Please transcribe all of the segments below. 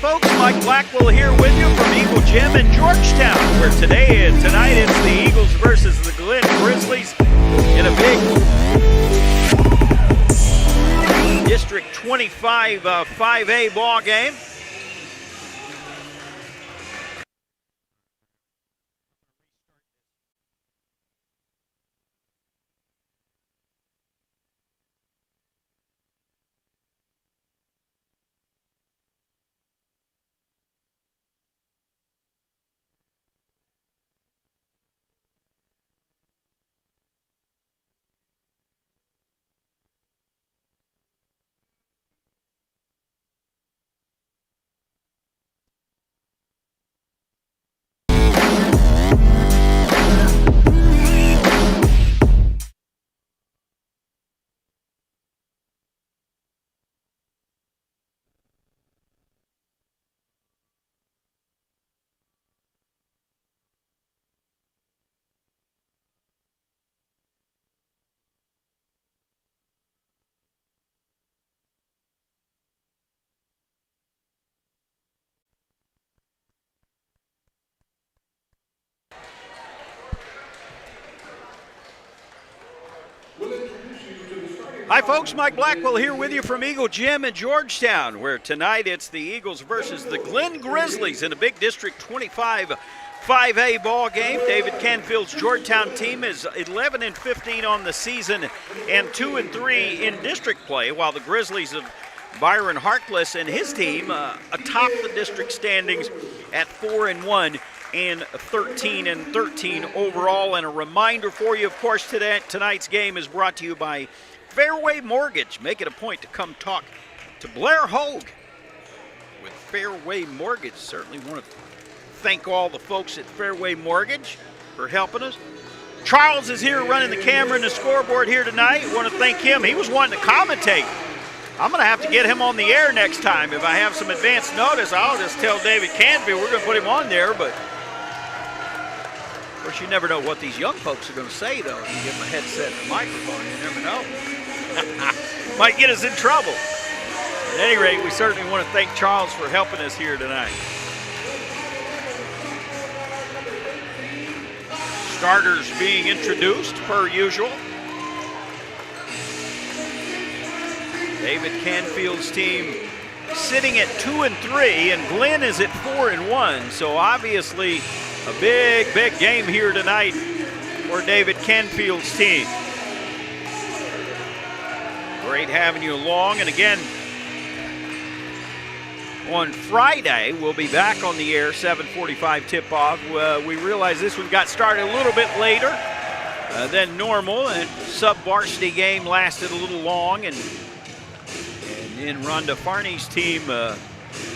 folks, Mike Blackwell here with you from Eagle Gym in Georgetown, where tonight it's the Eagles versus the Glen Grizzlies in a big District 25 5A ball game. Hi folks, Mike Blackwell here with you from Eagle Gym in Georgetown, where tonight it's the Eagles versus the Glen Grizzlies in a big District 25 5A ball game. David Canfield's Georgetown team is 11-15 on the season and 2-3 in district play, while the Grizzlies of Byron Harkless and his team atop the district standings at 4-1 and 13-13 overall. And a reminder for you, of course, tonight's game is brought to you by Fairway Mortgage. Make it a point to come talk to Blair Hogue with Fairway Mortgage. Certainly want to thank all the folks at Fairway Mortgage for helping us. Charles is here running the camera and the scoreboard here tonight. Want to thank him. He was wanting to commentate. I'm going to have to get him on the air next time. If I have some advance notice, I'll just tell David Canfield we're going to put him on there. But of course, you never know what these young folks are going to say, though. If you give them a headset and a microphone, you never know. Might get us in trouble. At any rate, we certainly want to thank Charles for helping us here tonight. Starters being introduced per usual. David Canfield's team sitting at 2-3, and Glen is at 4-1. So obviously a big game here tonight for David Canfield's team. Great having you along. And again, on Friday, we'll be back on the air, 7:45 tip-off. We realize this one got started a little bit later than normal, and sub-varsity game lasted a little long. And then Rhonda Farney's team,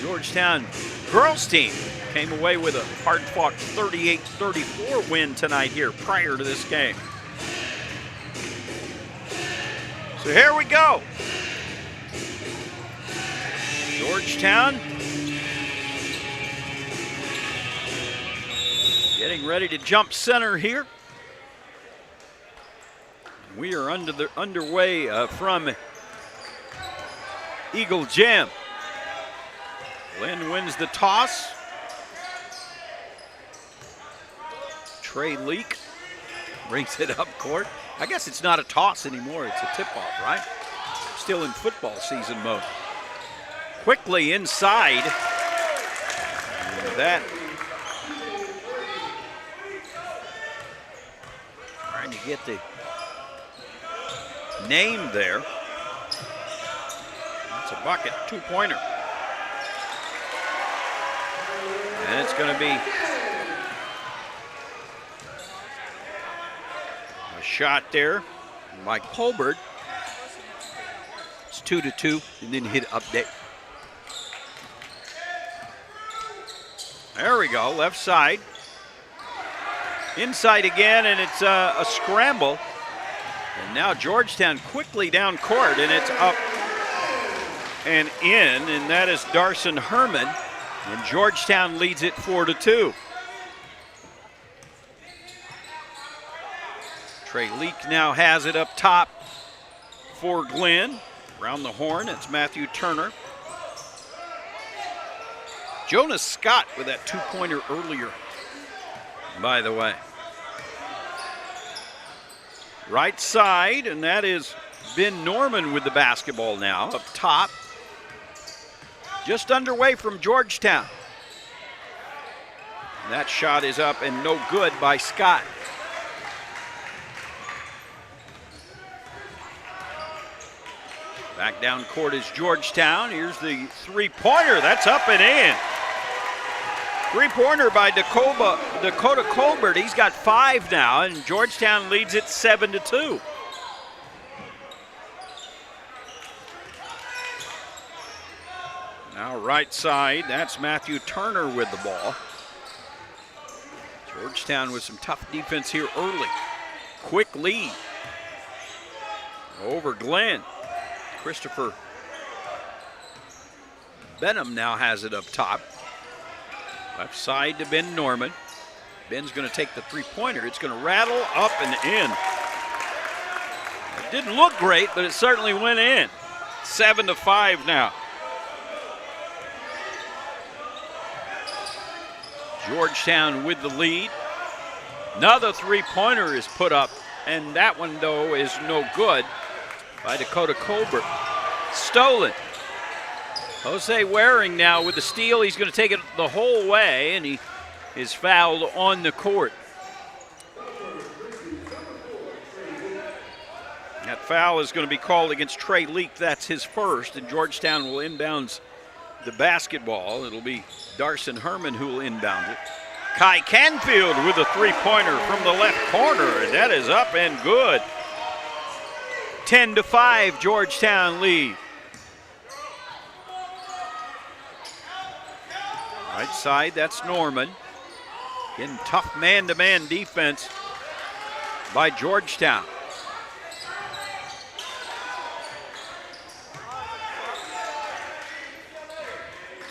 Georgetown girls team, came away with a hard-fought 38-34 win tonight here prior to this game. So here we go. Georgetown getting ready to jump center here. We are underway from Eagle Gym. Glen wins the toss. Trey Leak brings it up court. I guess it's not a toss anymore, it's a tip-off, right? Still in football season mode. Quickly inside. And that. Trying to get the name there. That's a bucket, two-pointer. And it's going to be a shot there by Colbert. It's 2-2, and then hit update. There we go, left side. Inside again, and it's a scramble. And now Georgetown quickly down court, and it's up and in, and that is Darson Herman. And Georgetown leads it 4-2. Trey Leak now has it up top for Glen. Around the horn, it's Matthew Turner. Jonas Scott with that two-pointer earlier, by the way. Right side, and that is Ben Norman with the basketball now up top. Just underway from Georgetown. And that shot is up and no good by Scott. Back down court is Georgetown. Here's the three-pointer. That's up and in. Three-pointer by Dakota Colbert. He's got 5 now, and Georgetown leads it 7-2. Now right side, that's Matthew Turner with the ball. Georgetown with some tough defense here early. Quick lead over Glenn. Christopher Benham now has it up top. Left side to Ben Norman. Ben's going to take the three-pointer. It's going to rattle up and in. It didn't look great, but it certainly went in. 7-5 now. Georgetown with the lead. Another three-pointer is put up, and that one, though, is no good by Dakota Colbert. Stolen. Jose Waring now with the steal. He's going to take it the whole way, and he is fouled on the court. That foul is going to be called against Trey Leak. That's his first, and Georgetown will inbounds the basketball. It'll be Darson Herman who will inbound it. Kai Canfield with a three-pointer from the left corner, and that is up and good. 10-5, Georgetown lead. Right side, that's Norman. Getting tough man-to-man defense by Georgetown.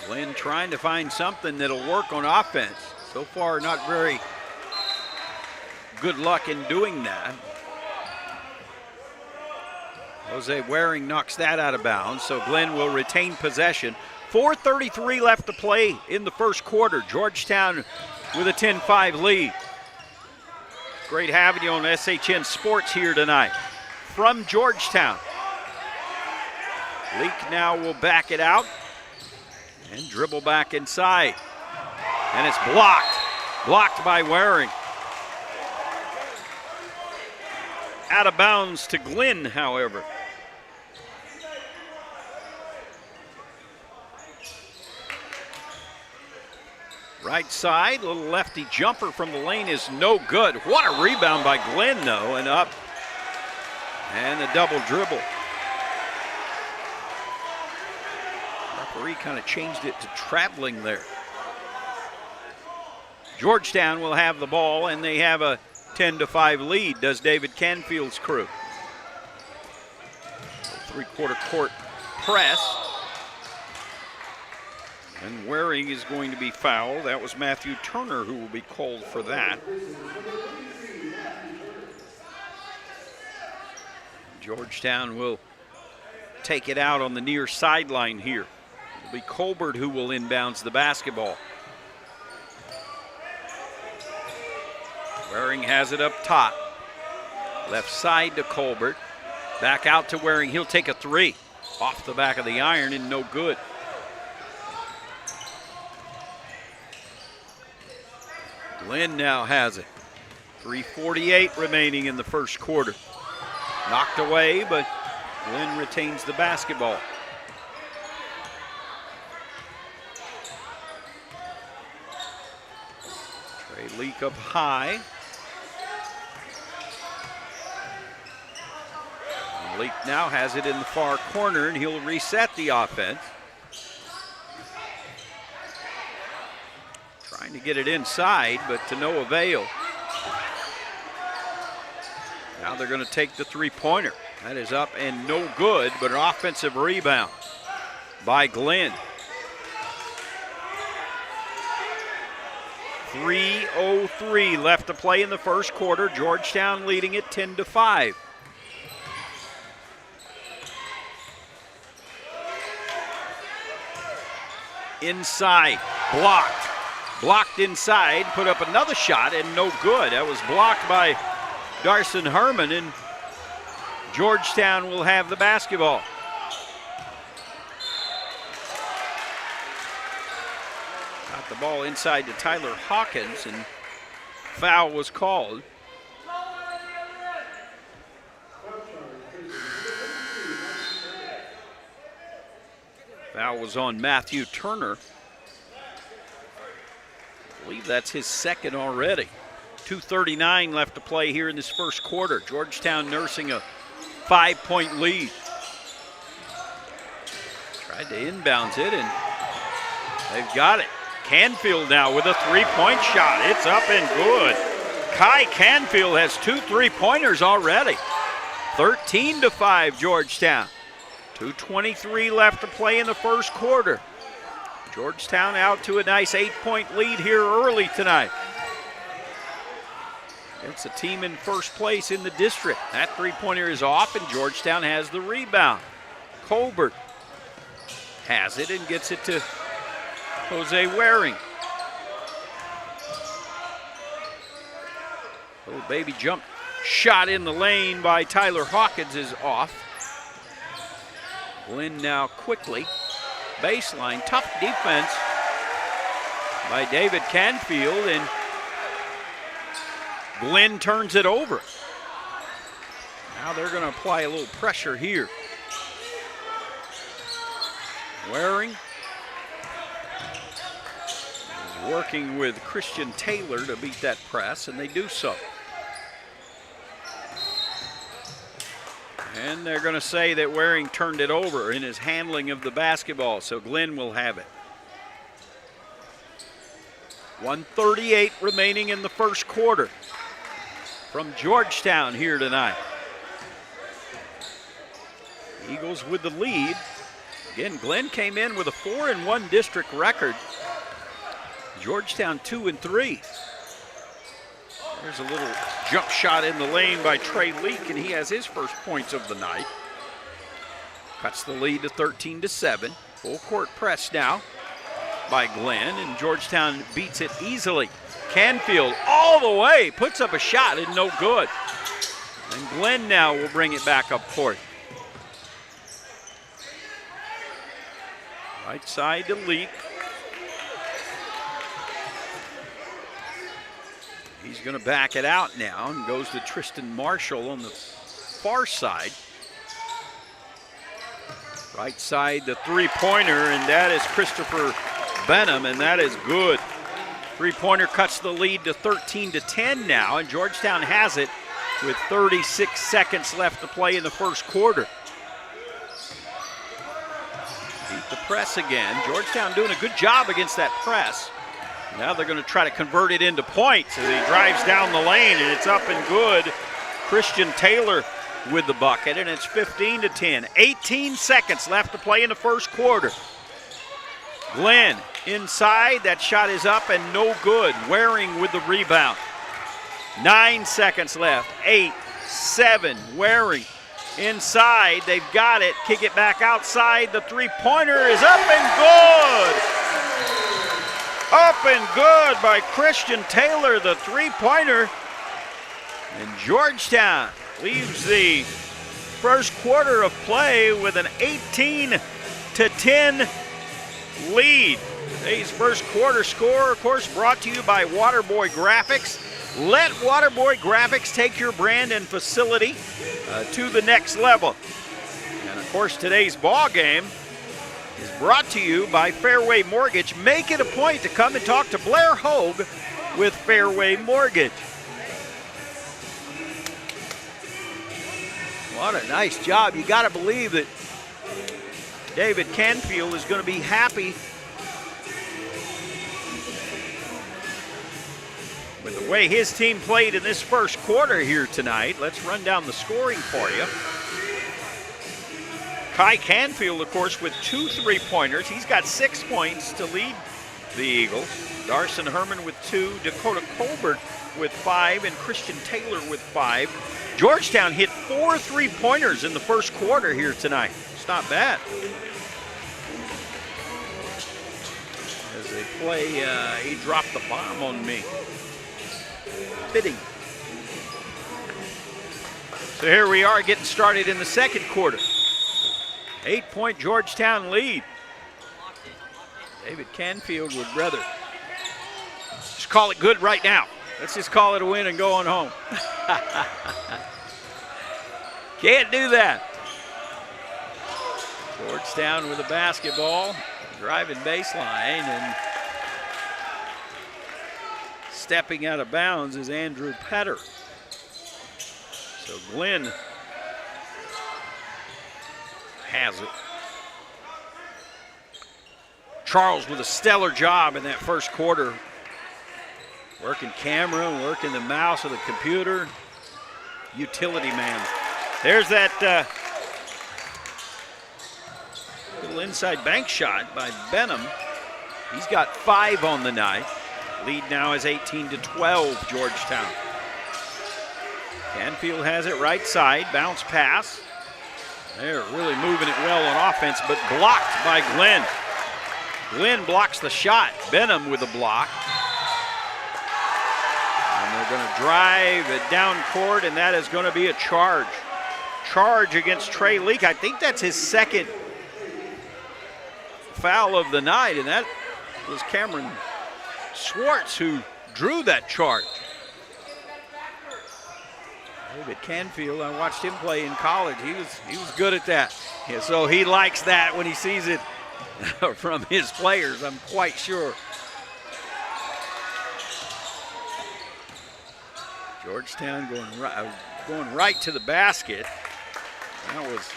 Glenn trying to find something that'll work on offense. So far, not very good luck in doing that. Jose Waring knocks that out of bounds, so Glenn will retain possession. 4:33 left to play in the first quarter. Georgetown with a 10-5 lead. Great having you on SHN Sports here tonight. From Georgetown. Leak now will back it out and dribble back inside. And it's blocked. Blocked by Waring. Out of bounds to Glenn, however. Right side, little lefty jumper from the lane is no good. What a rebound by Glenn, though, and up. And a double dribble. Referee kind of changed it to traveling there. Georgetown will have the ball, and they have a 10-5 lead, does David Canfield's crew. Three-quarter court press. And Waring is going to be fouled. That was Matthew Turner who will be called for that. Georgetown will take it out on the near sideline here. It'll be Colbert who will inbounds the basketball. Waring has it up top. Left side to Colbert. Back out to Waring. He'll take a three. Off the back of the iron and no good. Glenn now has it. 3:48 remaining in the first quarter. Knocked away, but Glenn retains the basketball. Trey Leak up high. And Leak now has it in the far corner, and he'll reset the offense. Trying to get it inside, but to no avail. Now they're going to take the three-pointer. That is up and no good, but an offensive rebound by Glenn. 3:03 left to play in the first quarter. Georgetown leading it 10-5. Inside. blocked. Blocked inside, put up another shot, and no good. That was blocked by Darson Herman, and Georgetown will have the basketball. Got the ball inside to Tyler Hawkins, and foul was called. Foul was on Matthew Turner. I believe that's his second already. 2:39 left to play here in this first quarter. Georgetown nursing a 5-point lead. Tried to inbounds it, and they've got it. Canfield now with a three-point shot. It's up and good. Kai Canfield has 2 3-pointers already. 13-5 Georgetown. 2:23 left to play in the first quarter. Georgetown out to a nice 8-point lead here early tonight. It's a team in first place in the district. That three-pointer is off, and Georgetown has the rebound. Colbert has it and gets it to Jose Waring. Little baby jump shot in the lane by Tyler Hawkins is off. Glenn now quickly. Baseline, tough defense by David Canfield, and Glenn turns it over. Now they're going to apply a little pressure here. Waring is working with Christian Taylor to beat that press, and they do so. And they're going to say that Waring turned it over in his handling of the basketball, so Glenn will have it. 1:38 remaining in the first quarter from Georgetown here tonight. Eagles with the lead. Again, Glenn came in with a 4-1 district record. Georgetown 2-3. There's a little jump shot in the lane by Trey Leak, and he has his first points of the night. Cuts the lead to 13-7. Full court press now by Glenn, and Georgetown beats it easily. Canfield all the way, puts up a shot and no good. And Glenn now will bring it back up court. Right side to Leak. He's going to back it out now and goes to Tristan Marshall on the far side. Right side, the three-pointer, and that is Christopher Benham, and that is good. Three-pointer cuts the lead to 13-10 now, and Georgetown has it with 36 seconds left to play in the first quarter. Beat the press again. Georgetown doing a good job against that press. Now they're going to try to convert it into points as he drives down the lane, and it's up and good. Christian Taylor with the bucket, and it's 15-10. 18 seconds left to play in the first quarter. Glenn inside, that shot is up and no good. Waring with the rebound. 9 seconds left, 8, 7, Waring inside, they've got it, kick it back outside, the three-pointer is up and good! Up and good by Christian Taylor, the three-pointer. And Georgetown leaves the first quarter of play with an 18-10 lead. Today's first quarter score, of course, brought to you by Waterboy Graphics. Let Waterboy Graphics take your brand and facility to the next level. And of course, today's ball game is brought to you by Fairway Mortgage. Make it a point to come and talk to Blair Hogue with Fairway Mortgage. What a nice job. You got to believe that David Canfield is going to be happy with the way his team played in this first quarter here tonight. Let's run down the scoring for you. Kai Canfield, of course, with 2 3-pointers. He's got 6 points to lead the Eagles. Darson Herman with 2, Dakota Colbert with 5, and Christian Taylor with 5. Georgetown hit 4 3-pointers in the first quarter here tonight. It's not bad. As They play, he dropped the bomb on me. Fitting. So here we are getting started in the second quarter. 8-point Georgetown lead. David Canfield would rather just call it good right now. Let's just call it a win and go on home. Can't do that. Georgetown with a basketball, driving baseline, and stepping out of bounds is Andrew Petter. So Glenn has it. Charles with a stellar job in that first quarter. Working camera, working the mouse of the computer. Utility man. There's that little inside bank shot by Benham. He's got 5 on the night. Lead now is 18-12, Georgetown. Canfield has it right side, bounce pass. They're really moving it well on offense, but blocked by Glenn. Glenn blocks the shot. Benham with a block. And they're going to drive it down court, and that is going to be a charge. Charge against Trey Leak. I think that's his second foul of the night, and that was Cameron Swartz who drew that charge. David Canfield, I watched him play in college. He was good at that. Yeah, so he likes that when he sees it from his players, I'm quite sure. Georgetown going right to the basket. That was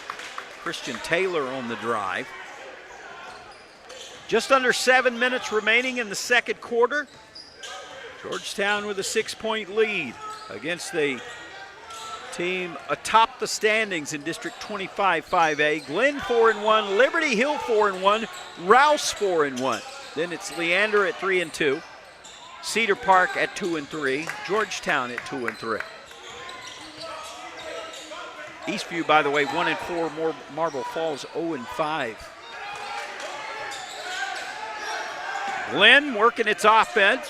Christian Taylor on the drive. Just under 7 minutes remaining in the second quarter. Georgetown with a 6-point lead against the team atop the standings in District 25 5A. Glenn 4-1, Liberty Hill 4-1, Rouse 4-1. Then it's Leander at 3-2, Cedar Park at 2-3, Georgetown at 2-3. Eastview, by the way, 1-4, Marble Falls 0-5. Glenn working its offense.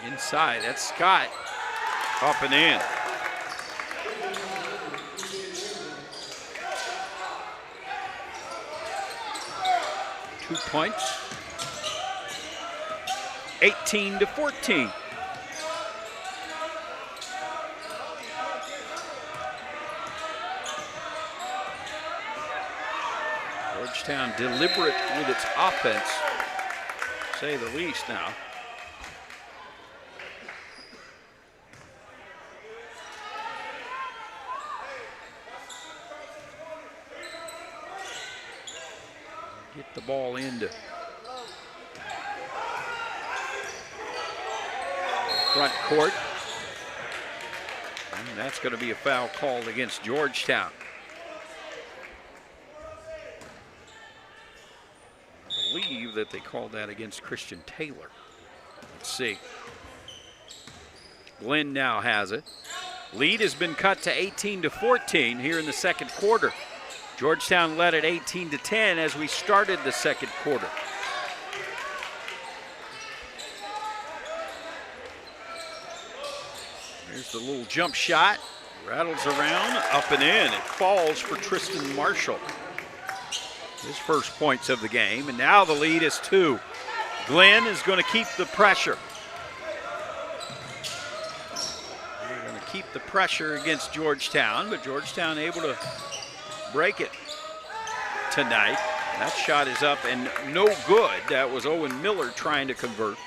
Inside, that's Scott up and in. Two points. 18-14. Georgetown deliberate with its offense, to say the least now. Get the ball into front court. And that's going to be a foul called against Georgetown. I believe that they called that against Christian Taylor. Let's see. Glenn now has it. Lead has been cut to 18-14 here in the second quarter. Georgetown led at 18-10 as we started the second quarter. Here's the little jump shot. Rattles around, up and in. It falls for Tristan Marshall. His first points of the game, and now the lead is 2. Glenn is going to keep the pressure. They're going to keep the pressure against Georgetown, but Georgetown able to break it tonight. That shot is up and no good. That was Owen Miller trying to convert.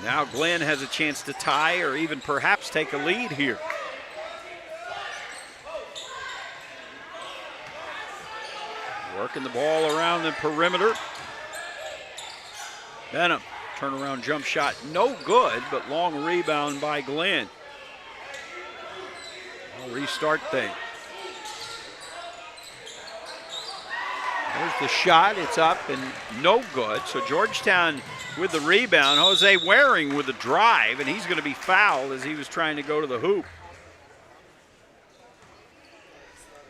Now Glenn has a chance to tie or even perhaps take a lead here. Working the ball around the perimeter. Benham, turnaround jump shot, no good, but long rebound by Glenn. I'll restart things. There's the shot, it's up and no good. So Georgetown with the rebound. Jose Waring with the drive, and he's going to be fouled as he was trying to go to the hoop.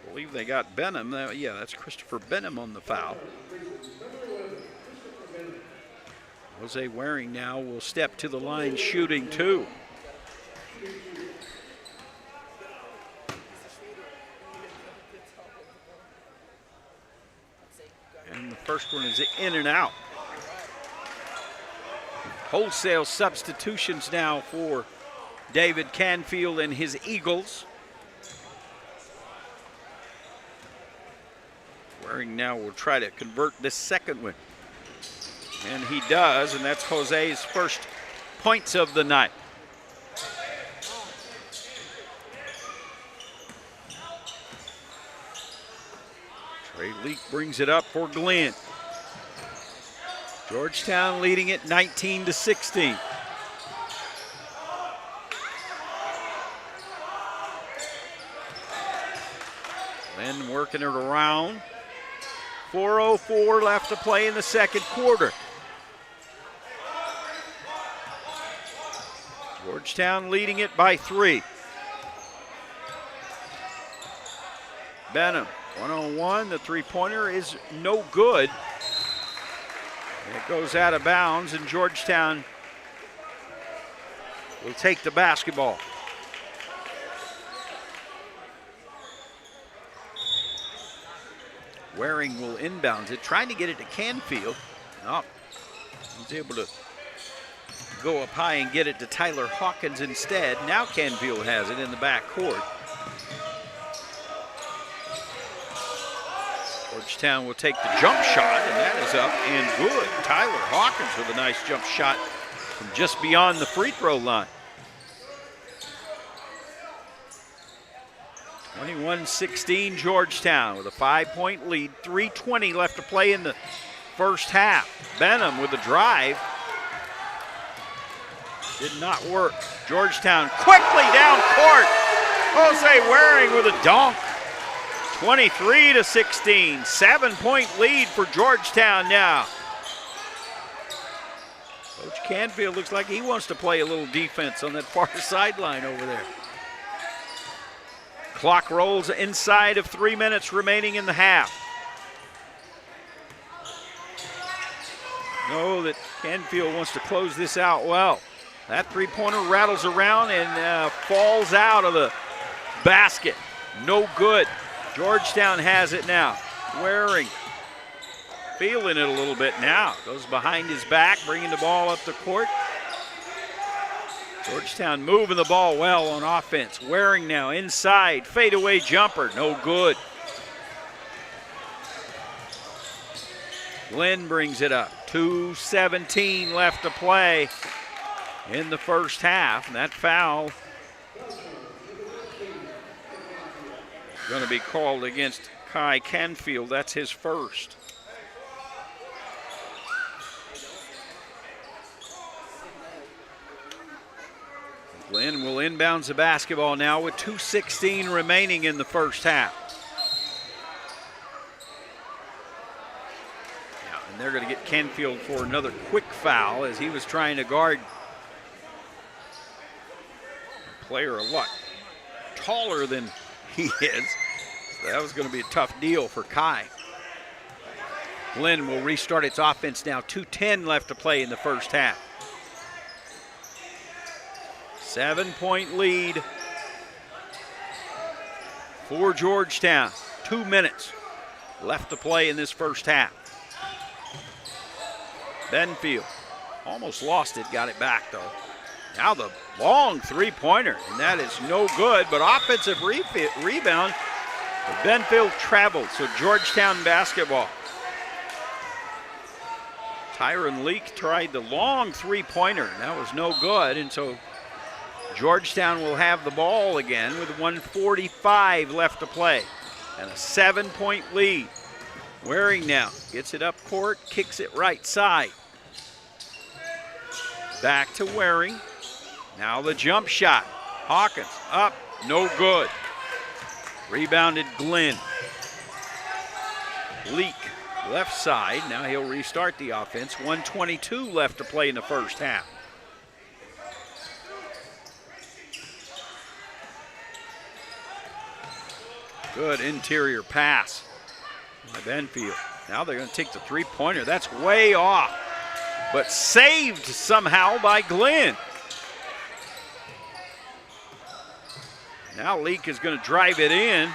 I believe they got Benham. Yeah, that's Christopher Benham on the foul. Jose Waring now will step to the line shooting 2. And the first one is in and out. Wholesale substitutions now for David Canfield and his Eagles. Waring now will try to convert this second one. And he does, and that's Jose's first points of the night. Trey Leak brings it up for Glenn. Georgetown leading it 19-16. Glenn working it around. 4:04 left to play in the second quarter. Georgetown leading it by 3. Benham, 1-on-1. The three-pointer is no good. It goes out of bounds, and Georgetown will take the basketball. Waring will inbounds it, trying to get it to Canfield. Oh, he's able to go up high and get it to Tyler Hawkins instead. Now Canfield has it in the backcourt. Georgetown will take the jump shot, and that is up and good. Tyler Hawkins with a nice jump shot from just beyond the free throw line. 21-16 Georgetown with a 5-point lead. 3:20 left to play in the first half. Benham with a drive. Did not work. Georgetown quickly down court. Jose Waring with a dunk. 23-16. 7-point lead for Georgetown now. Coach Canfield looks like he wants to play a little defense on that far sideline over there. Clock rolls inside of 3 minutes remaining in the half. Know that Canfield wants to close this out well. That three-pointer rattles around and falls out of the basket. No good. Georgetown has it now. Waring feeling it a little bit now. Goes behind his back, bringing the ball up the court. Georgetown moving the ball well on offense. Waring now inside, fadeaway jumper, no good. Glenn brings it up. 2:17 left to play in the first half. And that foul going to be called against Kai Canfield. That's his first. Glenn will inbounds the basketball now with 2:16 remaining in the first half. Yeah, and they're going to get Canfield for another quick foul as he was trying to guard a player a lot taller than he is. So that was going to be a tough deal for Kai. Glenn will restart its offense now. 2:10 left to play in the first half. 7-point lead for Georgetown. 2 minutes left to play in this first half. Benfield almost lost it, got it back though. Now the long three-pointer, and that is no good, but offensive rebound. Benfield traveled, so Georgetown basketball. Tyron Leak tried the long three-pointer, and that was no good, and so Georgetown will have the ball again with 1:45 left to play and a 7-point lead. Waring now gets it up court, kicks it right side. Back to Waring. Now the jump shot. Hawkins up, no good. Rebounded Glenn. Leak left side. Now he'll restart the offense. 1:22 left to play in the first half. Good interior pass by Benfield. Now they're going to take the three-pointer. That's way off, but saved somehow by Glenn. Now Leak is going to drive it in.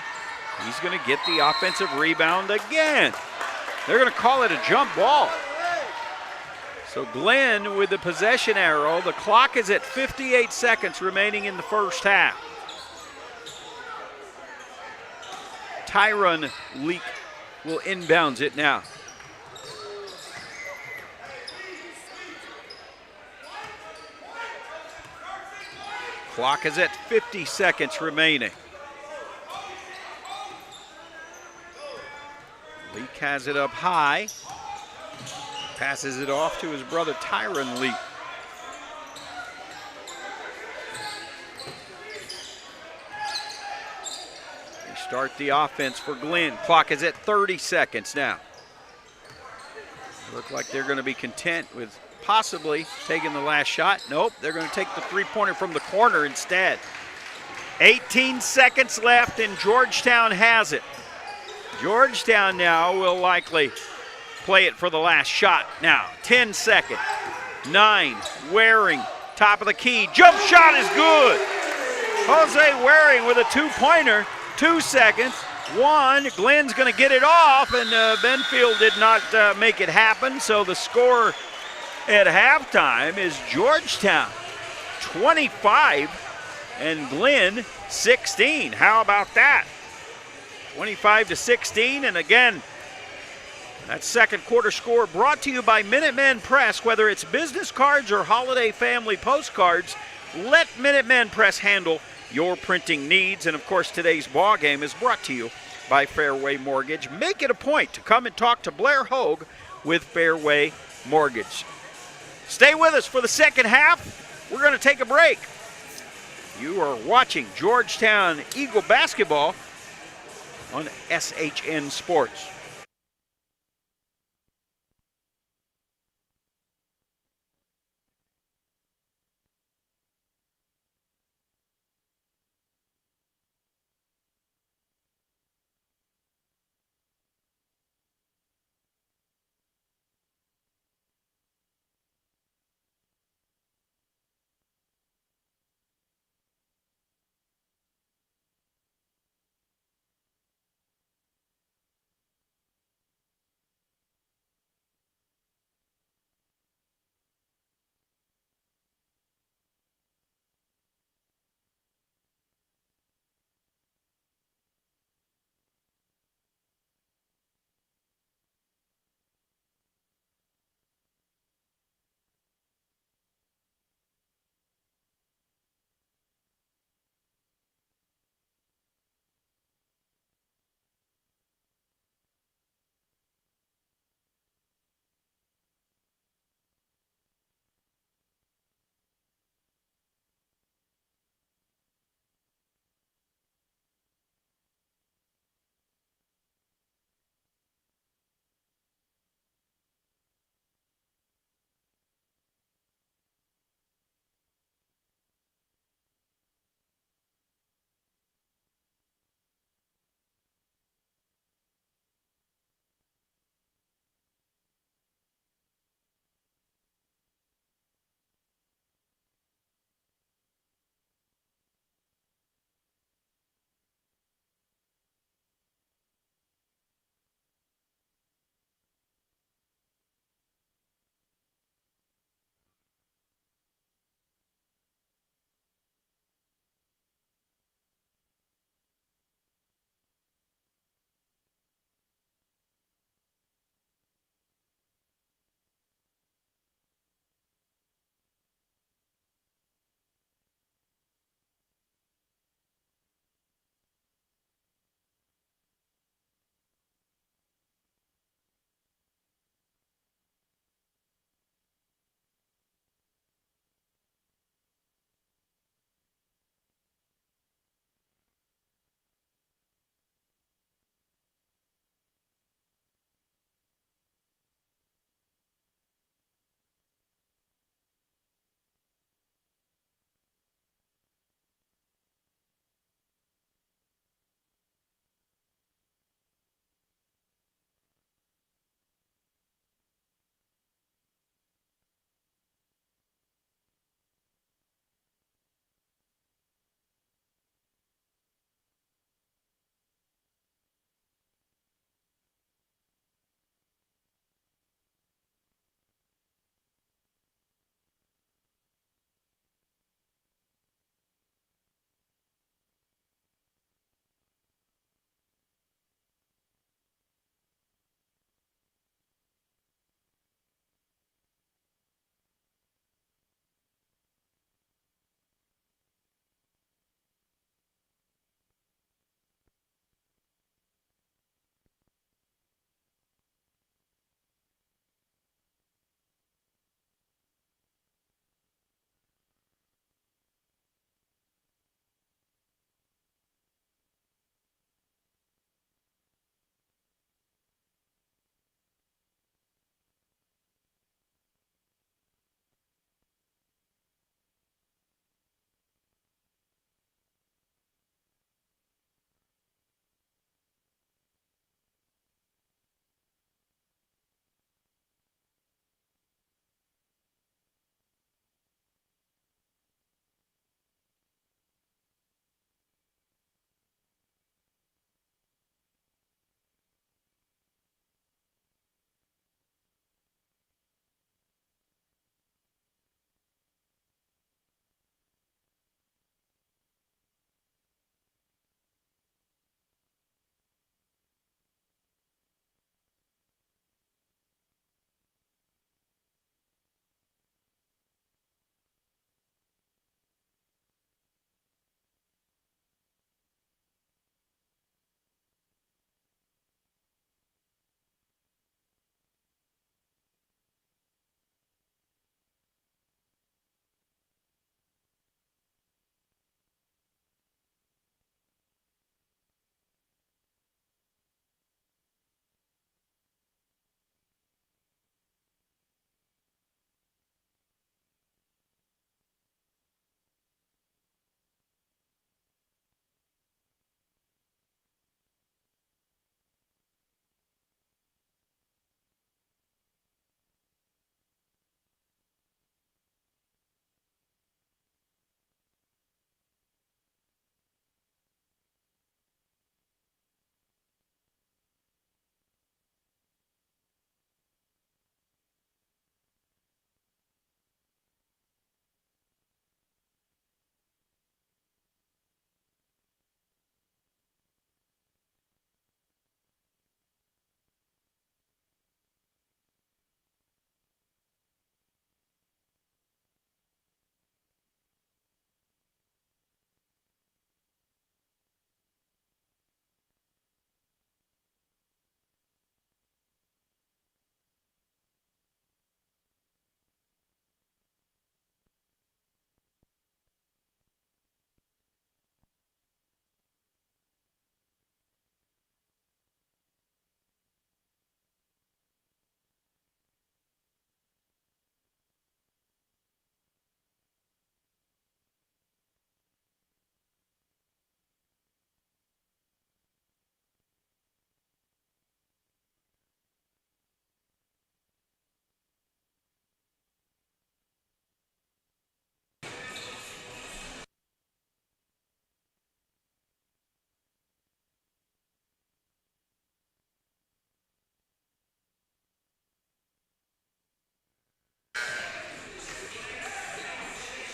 He's going to get the offensive rebound again. They're going to call it a jump ball. So Glenn with the possession arrow. The clock is at 58 seconds remaining in the first half. Tyron Leak will inbounds it now. Clock is at 50 seconds remaining. Leak has it up high. Passes it off to his brother Tyron Leak. They start the offense for Glenn. Clock is at 30 seconds now. Look like they're going to be content with possibly taking the last shot. Nope, they're going to take the three-pointer from the corner instead. 18 seconds left and Georgetown has it. Georgetown now will likely play it for the last shot. Now, 10 seconds. 9, Waring, top of the key. Jump shot is good. Jose Waring with a two-pointer. 2 seconds. 1, Glenn's going to get it off, and Benfield did not make it happen. So the score at halftime is Georgetown 25 and Glenn 16. How about that? 25-16, and again, that second quarter score brought to you by Minutemen Press. Whether it's business cards or holiday family postcards, let Minutemen Press handle your printing needs. And of course, today's ball game is brought to you by Fairway Mortgage. Make it a point to come and talk to Blair Hogue with Fairway Mortgage. Stay with us for the second half. We're going to take a break. You are watching Georgetown Eagle basketball on SHN Sports.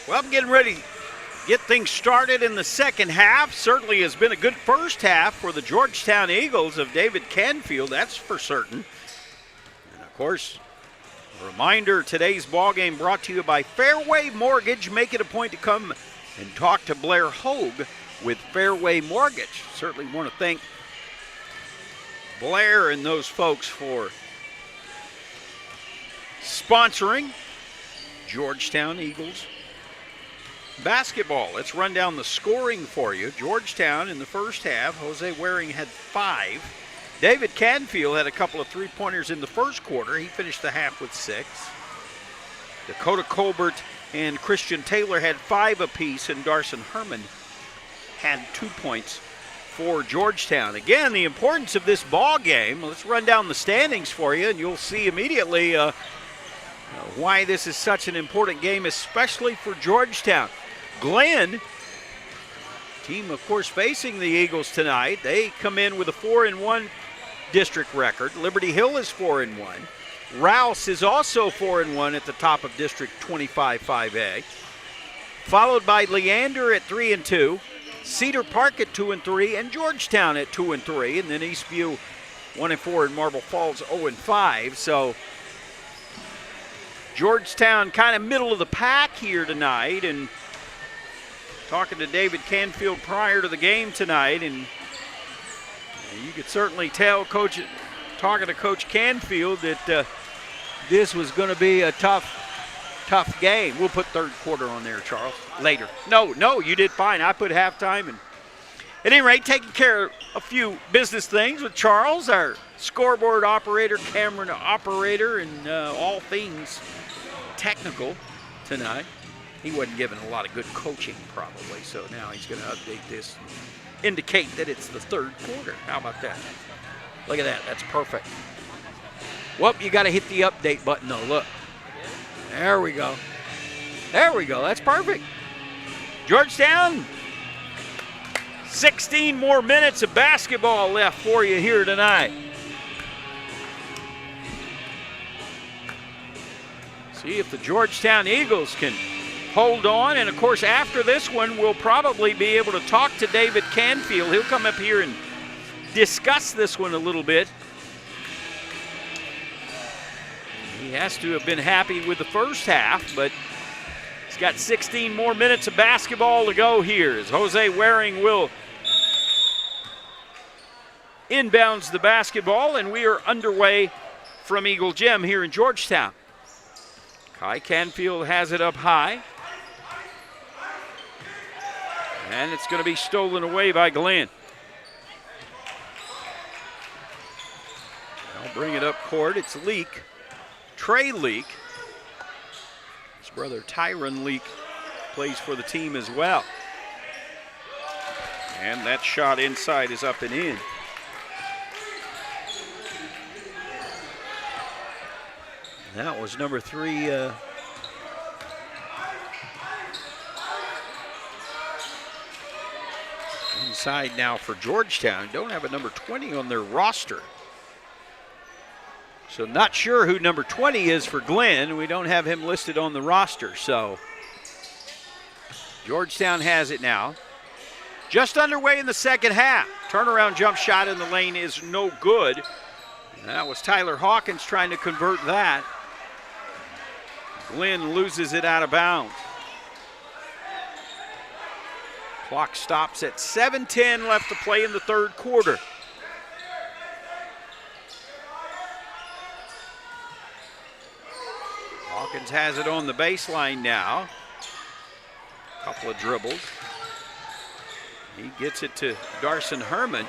Well, I'm getting ready to get things started in the second half. Certainly has been a good first half for the Georgetown Eagles of David Canfield, that's for certain. And, of course, a reminder, today's ball game brought to you by Fairway Mortgage. Make it a point to come and talk to Blair Hogue with Fairway Mortgage. Certainly want to thank Blair and those folks for sponsoring Georgetown Eagles basketball. Let's run down the scoring for you. Georgetown in the first half, Jose Waring had 5. David Canfield had a couple of three-pointers in the first quarter. He finished the half with 6. Dakota Colbert and Christian Taylor had 5 apiece, and Darson Herman had 2 points for Georgetown. Again, the importance of this ball game. Let's run down the standings for you, and you'll see immediately why this is such an important game, especially for Georgetown. Glenn, team of course facing the Eagles tonight, they come in with a 4-1 district record. Liberty Hill is 4-1. Rouse is also 4-1 at the top of District 25-5A. Followed by Leander at 3-2, Cedar Park at 2-3, and Georgetown at 2-3, and then Eastview 1-4 and Marble Falls 0-5. So Georgetown kind of middle of the pack here tonight, and talking to David Canfield prior to the game tonight, and you could certainly tell, talking to Coach Canfield, that this was going to be a tough game. We'll put third quarter on there, Charles, later. No, you did fine. I put halftime. And at any rate, taking care of a few business things with Charles, our scoreboard operator, camera operator, and all things technical tonight. He wasn't given a lot of good coaching probably, so now he's going to update this and indicate that it's the third quarter. How about that? Look at that. That's perfect. Well, you got to hit the update button, though. Look. There we go. There we go. That's perfect. Georgetown, 16 more minutes of basketball left for you here tonight. See if the Georgetown Eagles can hold on. And, of course, after this one, we'll probably be able to talk to David Canfield. He'll come up here and discuss this one a little bit. He has to have been happy with the first half, but he's got 16 more minutes of basketball to go here as Jose Waring will inbounds the basketball, and we are underway from Eagle Gym here in Georgetown. Kai Canfield has it up high, and it's going to be stolen away by Glenn. I'll bring it up court. It's Leak. Trey Leak, his brother Tyron Leak, plays for the team as well. And that shot inside is up and in. That was number 3. Inside now for Georgetown. Don't have a number 20 on their roster. So not sure who number 20 is for Glenn. We don't have him listed on the roster. So Georgetown has it now. Just underway in the second half. Turnaround jump shot in the lane is no good. That was Tyler Hawkins trying to convert that. Glenn loses it out of bounds. Clock stops at 7:10 left to play in the third quarter. Hawkins has it on the baseline now. Couple of dribbles. He gets it to Darson Herman.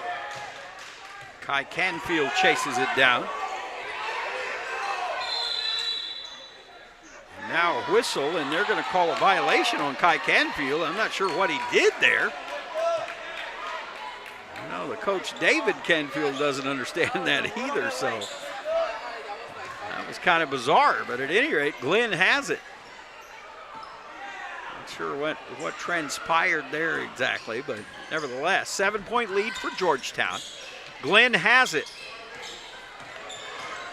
Kai Canfield chases it down. And now a whistle, and they're going to call a violation on Kai Canfield. I'm not sure what he did there. No, the coach, David Canfield, doesn't understand that either, so that was kind of bizarre, but at any rate, Glenn has it. Not sure what transpired there exactly, but nevertheless, 7-point lead for Georgetown. Glenn has it.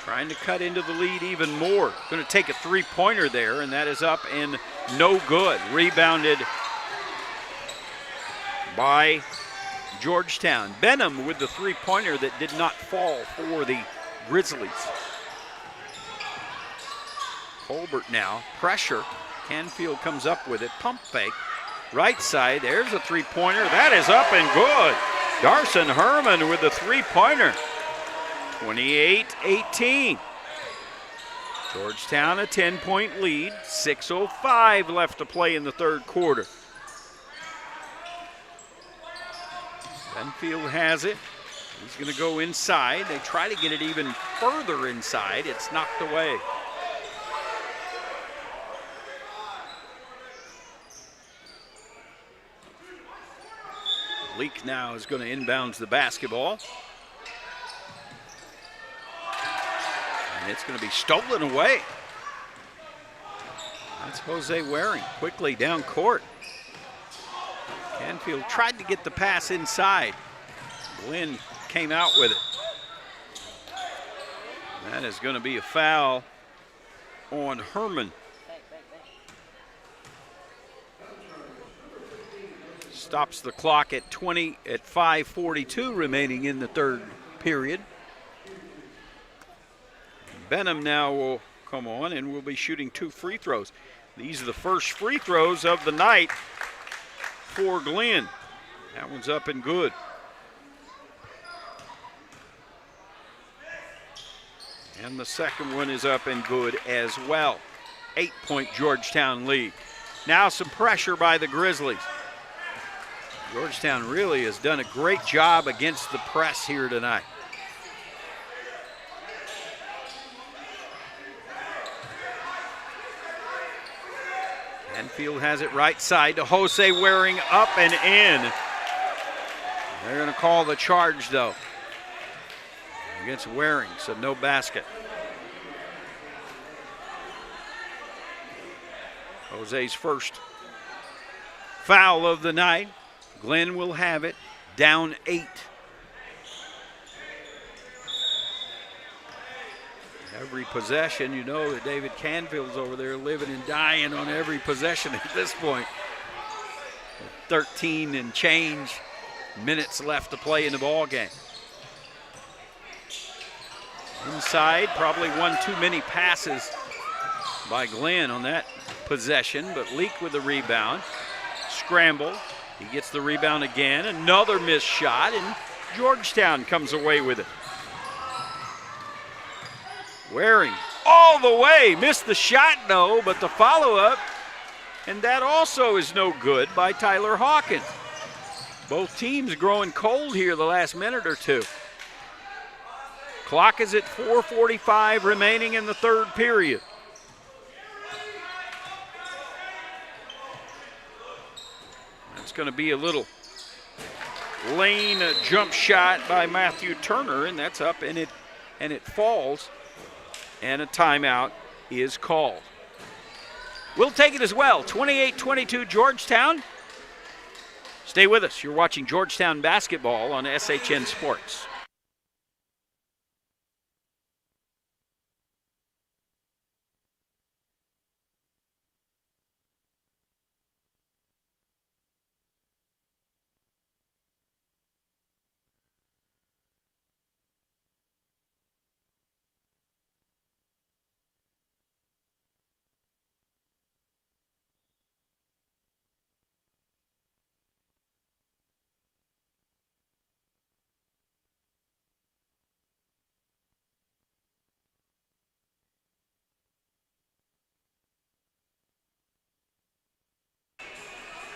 Trying to cut into the lead even more. Going to take a three-pointer there, and that is up and no good. Rebounded by Georgetown. Benham with the three-pointer that did not fall for the Grizzlies. Colbert now, pressure. Canfield comes up with it, pump fake. Right side, there's a three-pointer. That is up and good. Darson Herman with the three-pointer. 28-18. Georgetown a 10-point lead. 6:05 left to play in the third quarter. Benfield has it. He's going to go inside. They try to get it even further inside. It's knocked away. Leak now is going to inbounds the basketball. And it's going to be stolen away. That's Jose Waring quickly down court. Canfield tried to get the pass inside. Glenn came out with it. That is going to be a foul on Herman. Stops the clock at 5:42 remaining in the third period. Benham now will come on and will be shooting 2 free throws. These are the first free throws of the night for Glenn. That one's up and good. And the second one is up and good as well. 8-point Georgetown lead. Now some pressure by the Grizzlies. Georgetown really has done a great job against the press here tonight. Canfield has it right side to Jose Waring, up and in. They're going to call the charge though against Waring, so no basket. Jose's first foul of the night. Glenn will have it, down 8. Every possession, you know that David Canfield's over there living and dying on every possession at this point. 13 and change minutes left to play in the ball game. Inside, probably one too many passes by Glenn on that possession, but Leak with the rebound. Scramble. He gets the rebound again. Another missed shot, and Georgetown comes away with it. Waring all the way. Missed the shot, no, but the follow-up, and that also is no good by Tyler Hawkins. Both teams growing cold here the last minute or two. Clock is at 4:45 remaining in the third period. It's going to be a little lane jump shot by Matthew Turner, and that's up, and it falls, and a timeout is called. We'll take it as well. 28-22 Georgetown. Stay with us. You're watching Georgetown basketball on SHN Sports.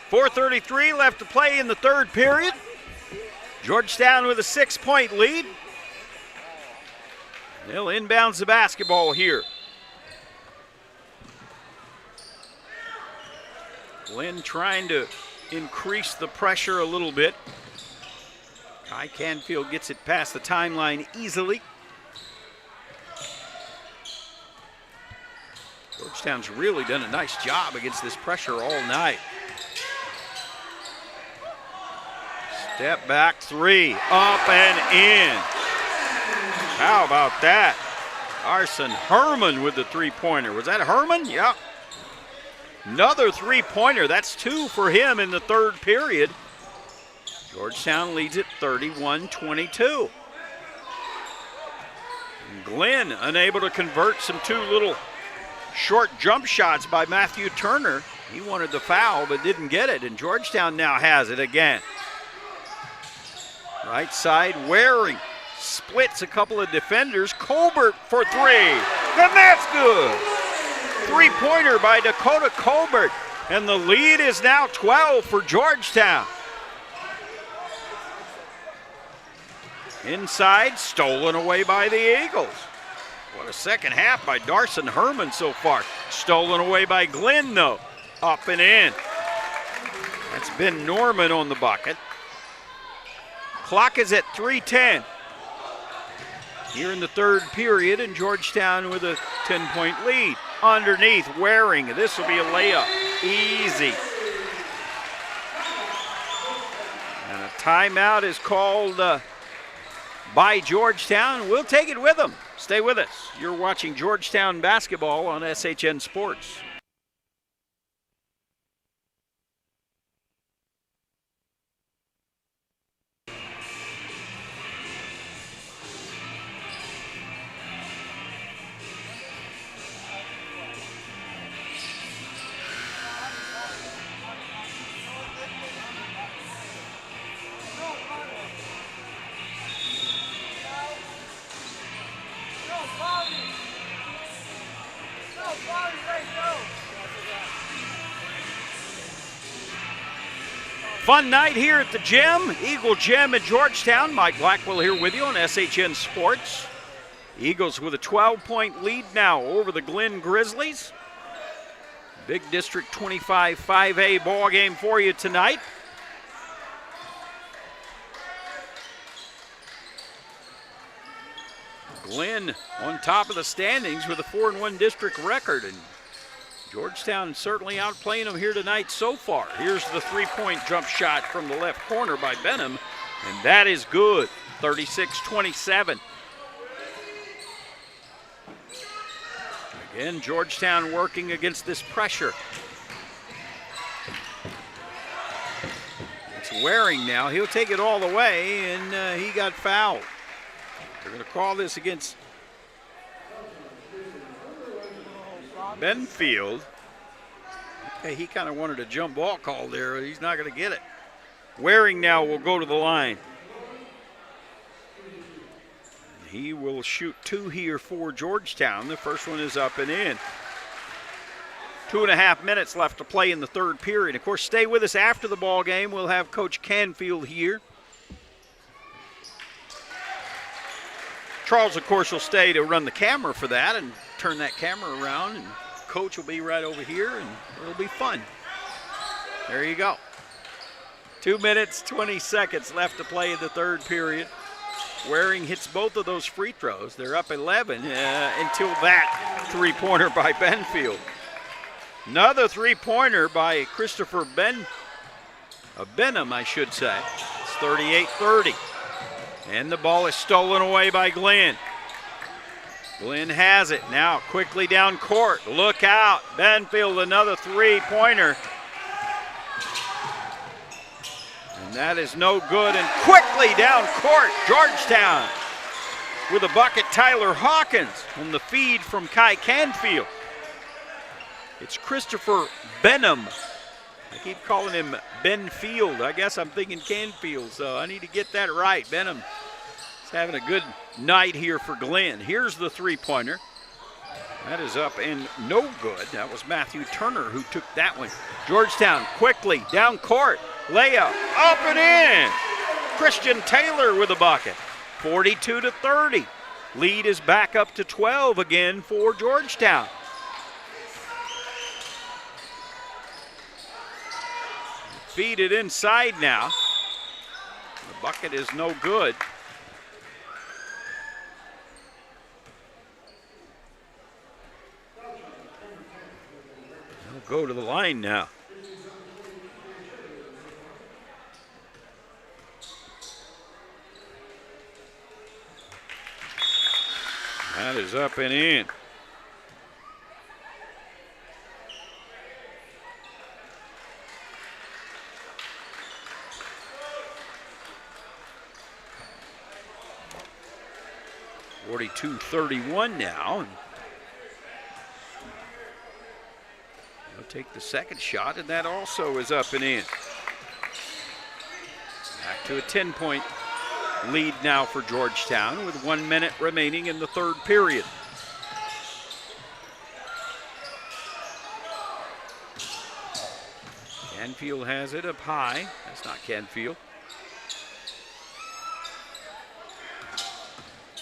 .433 left to play in the third period. Georgetown with a 6-point lead. They'll inbounds the basketball here. Glenn trying to increase the pressure a little bit. Kai Canfield gets it past the timeline easily. Georgetown's really done a nice job against this pressure all night. Step back three, up and in. How about that? Arson Herman with the three-pointer. Was that Herman? Yeah. Another three-pointer. That's 2 for him in the third period. Georgetown leads it 31-22. Glenn unable to convert some 2 little short jump shots by Matthew Turner. He wanted the foul but didn't get it, and Georgetown now has it again. Right side, Waring splits a couple of defenders. Colbert for 3, and that's good. Three-pointer by Dakota Colbert, and the lead is now 12 for Georgetown. Inside, stolen away by the Eagles. What a second half by Darson Herman so far. Stolen away by Glenn, though. Up and in. That's Ben Norman on the bucket. Clock is at 3:10. Here in the third period, and Georgetown with a 10-point lead. Underneath, Waring. This will be a layup. Easy. And a timeout is called by Georgetown. We'll take it with them. Stay with us. You're watching Georgetown basketball on SHN Sports. Fun night here at the gym, Eagle Gym in Georgetown. Mike Blackwell here with you on SHN Sports. Eagles with a 12-point lead now over the Glen Grizzlies. Big District 25 5A ball game for you tonight. Glen on top of the standings with a 4-1 district record, and Georgetown certainly outplaying them here tonight so far. Here's the three-point jump shot from the left corner by Benham, and that is good, 36-27. Again, Georgetown working against this pressure. It's Waring now. He'll take it all the way, and he got fouled. They're going to call this against Benfield. Okay, he kind of wanted a jump ball call there. He's not going to get it. Waring now will go to the line. He will shoot 2 here for Georgetown. The first one is up and in. 2.5 minutes left to play in the third period. Of course, stay with us after the ball game. We'll have Coach Canfield here. Charles, of course, will stay to run the camera for that and turn that camera around, and Coach will be right over here, and it'll be fun. There you go. 2 minutes, 20 seconds left to play in the third period. Waring hits both of those free throws. They're up 11 until that three-pointer by Benfield. Another three-pointer by Christopher Benham, I should say. It's 38-30. And the ball is stolen away by Glenn. Glenn has it now quickly down court. Look out. Benfield, another three-pointer. And that is no good. And quickly down court, Georgetown with a bucket. Tyler Hawkins on the feed from Kai Canfield. It's Christopher Benham. I keep calling him Benfield. I guess I'm thinking Canfield, so I need to get that right. Benham is having a good night here for Glenn. Here's the three-pointer. That is up and no good. That was Matthew Turner who took that one. Georgetown quickly down court. Layup up and in. Christian Taylor with a bucket. 42-30. Lead is back up to 12 again for Georgetown. Feed it inside now. The bucket is no good. They'll go to the line now. That is up and in. 42-31 now. They'll take the second shot, and that also is up and in. Back to a 10-point lead now for Georgetown with 1 minute remaining in the third period. Canfield has it up high. That's not Canfield.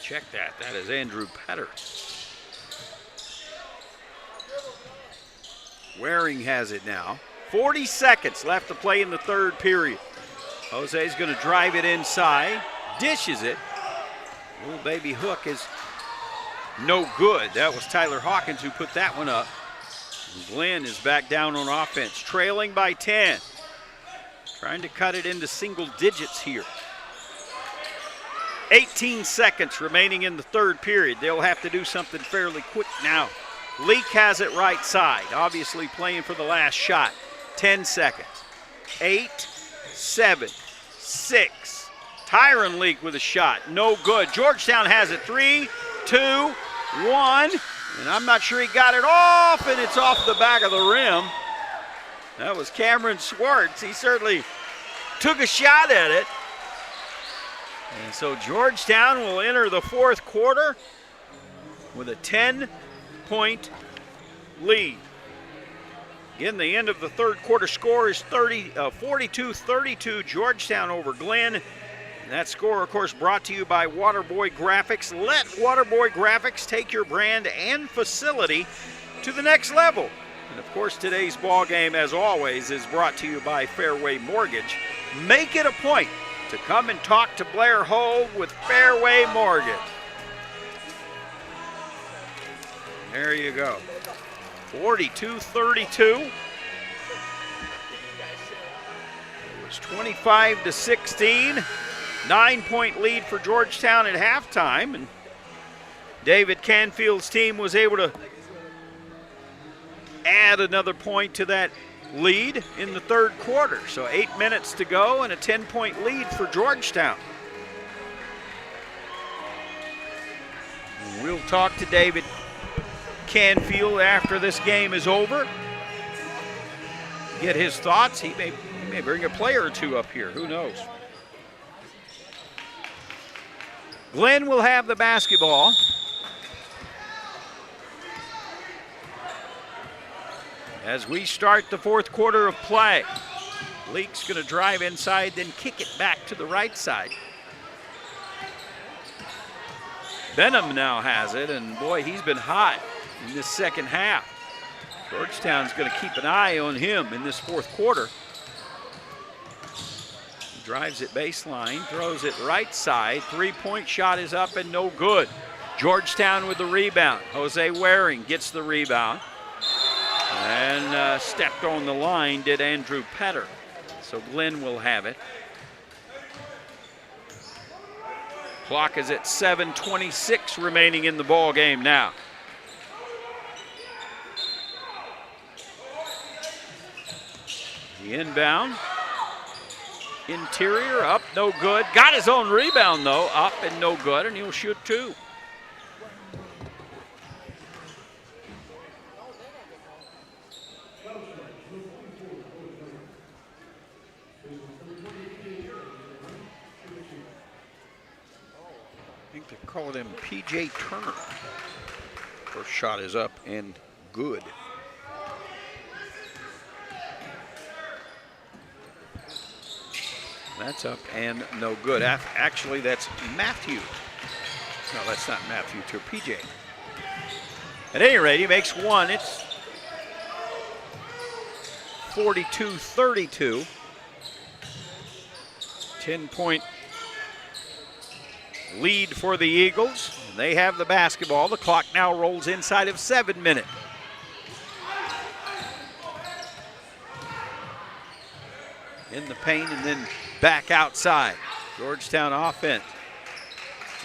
Check that. That is Andrew Petter. Waring has it now. 40 seconds left to play in the third period. Jose's going to drive it inside. Dishes it. Little baby hook is no good. That was Tyler Hawkins who put that one up. Glenn is back down on offense, trailing by 10. Trying to cut it into single digits here. 18 seconds remaining in the third period. They'll have to do something fairly quick now. Leak has it right side, obviously playing for the last shot. 10 seconds. 8, 7, 6. Tyron Leak with a shot, no good. Georgetown has it, 3, 2, 1. And I'm not sure he got it off, and it's off the back of the rim. That was Cameron Swartz. He certainly took a shot at it. And so Georgetown will enter the fourth quarter with a 10-point lead. Again, the end of the third quarter score is 42-32, Georgetown over Glenn. And that score, of course, brought to you by Waterboy Graphics. Let Waterboy Graphics take your brand and facility to the next level. And, of course, today's ball game, as always, is brought to you by Fairway Mortgage. Make it a point to come and talk to Blair Hull with Fairway Mortgage. There you go. 42-32. It was 25-16. 9-point lead for Georgetown at halftime, and David Canfield's team was able to add another point to that lead in the third quarter. So 8 minutes to go and a 10-point lead for Georgetown. We'll talk to David Canfield after this game is over. Get his thoughts. He may bring a player or two up here. Who knows? Glenn will have the basketball. As we start the fourth quarter of play. Leak's going to drive inside, then kick it back to the right side. Benham now has it, and boy, he's been hot in this second half. Georgetown's going to keep an eye on him in this fourth quarter. Drives it baseline, throws it right side. Three-point shot is up and no good. Georgetown with the rebound. Jose Waring gets the rebound. And stepped on the line did Andrew Petter. So Glenn will have it. Clock is at 7:26 remaining in the ball game now. The inbound. Interior, up, no good. Got his own rebound, though, up and no good, and he'll shoot two. I think they called him P.J. Turner. First shot is up and good. That's up and no good. Actually, that's Matthew. No, that's not Matthew, to PJ. At any rate, he makes one. It's 42-32. 10-point lead for the Eagles. They have the basketball. The clock now rolls inside of 7 minutes. In the paint and then back outside. Georgetown offense.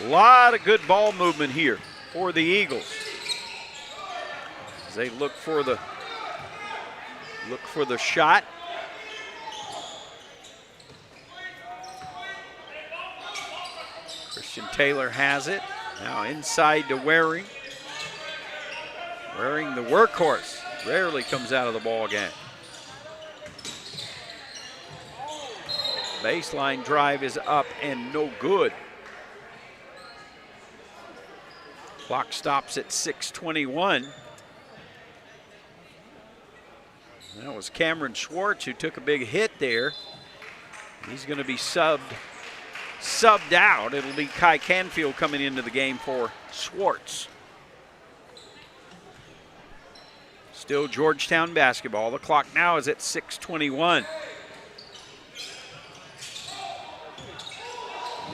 A lot of good ball movement here for the Eagles. As they look for the shot. Christian Taylor has it. Now inside to Waring. Waring, the workhorse, rarely comes out of the ball game. Baseline drive is up and no good. Clock stops at 6:21. That was Cameron Schwartz who took a big hit there. He's going to be subbed out. It'll be Kai Canfield coming into the game for Schwartz. Still Georgetown basketball. The clock now is at 6:21.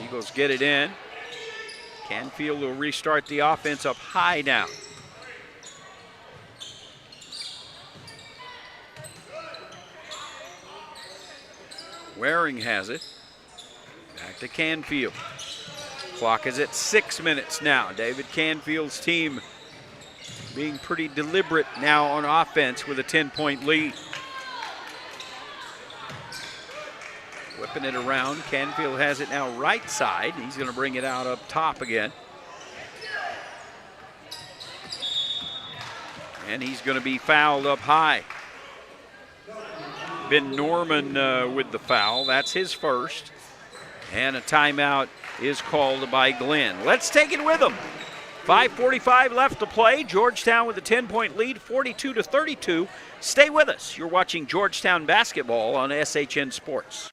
Eagles get it in. Canfield will restart the offense up high now. Waring has it. Back to Canfield. Clock is at 6 minutes now. David Canfield's team being pretty deliberate now on offense with a 10-point lead. Whipping it around. Canfield has it now right side. He's going to bring it out up top again. And he's going to be fouled up high. Ben Norman with the foul. That's his first. And a timeout is called by Glenn. Let's take it with them. 5:45 left to play. Georgetown with a 10-point lead, 42-32. Stay with us. You're watching Georgetown basketball on SHN Sports.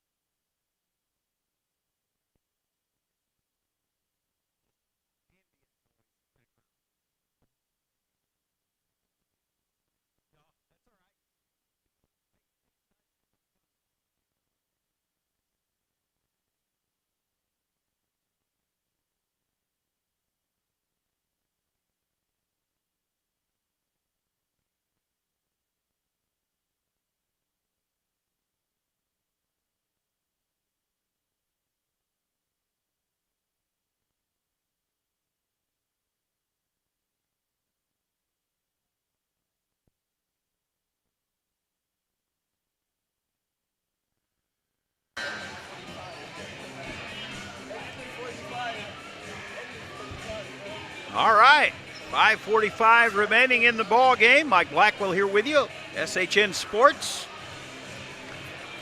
All right, 5:45 remaining in the ball game. Mike Blackwell here with you, SHN Sports.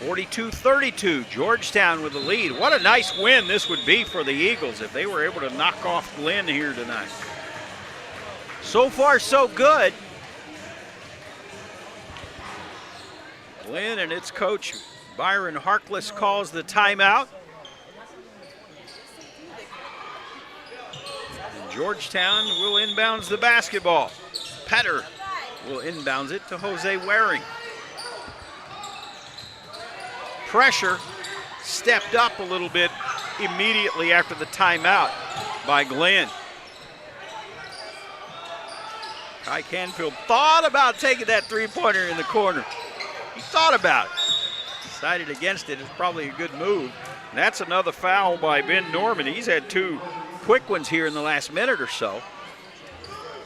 42-32, Georgetown with the lead. What a nice win this would be for the Eagles if they were able to knock off Glenn here tonight. So far, so good. Glenn and its coach, Byron Harkless, calls the timeout. Georgetown will inbounds the basketball. Petter will inbounds it to Jose Waring. Pressure stepped up a little bit immediately after the timeout by Glenn. Kai Canfield thought about taking that three-pointer in the corner. He thought about it. Decided against it. It's probably a good move. And that's another foul by Ben Norman. He's had two quick ones here in the last minute or so.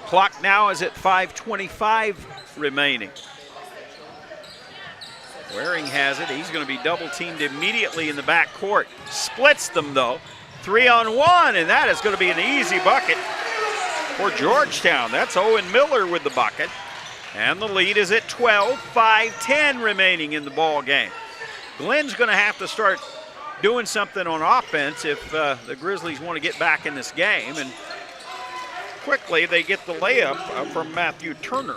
Clock now is at 5:25 remaining. Waring has it. He's going to be double teamed immediately in the back court. Splits them though. 3-on-1, and that is going to be an easy bucket for Georgetown. That's Owen Miller with the bucket. And the lead is at 12, 5:10 remaining in the ball game. Glenn's going to have to start doing something on offense if the Grizzlies want to get back in this game. And quickly they get the layup from Matthew Turner.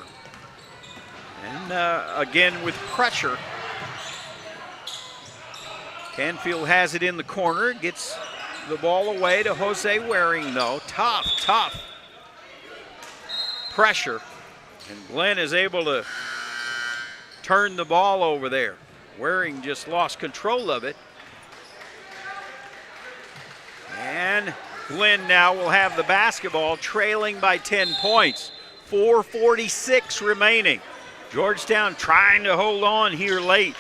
And again with pressure. Canfield has it in the corner, gets the ball away to Jose Waring though. Tough pressure. And Glenn is able to turn the ball over there. Waring just lost control of it. And Glenn now will have the basketball, trailing by 10 points. 4:46 remaining. Georgetown trying to hold on here late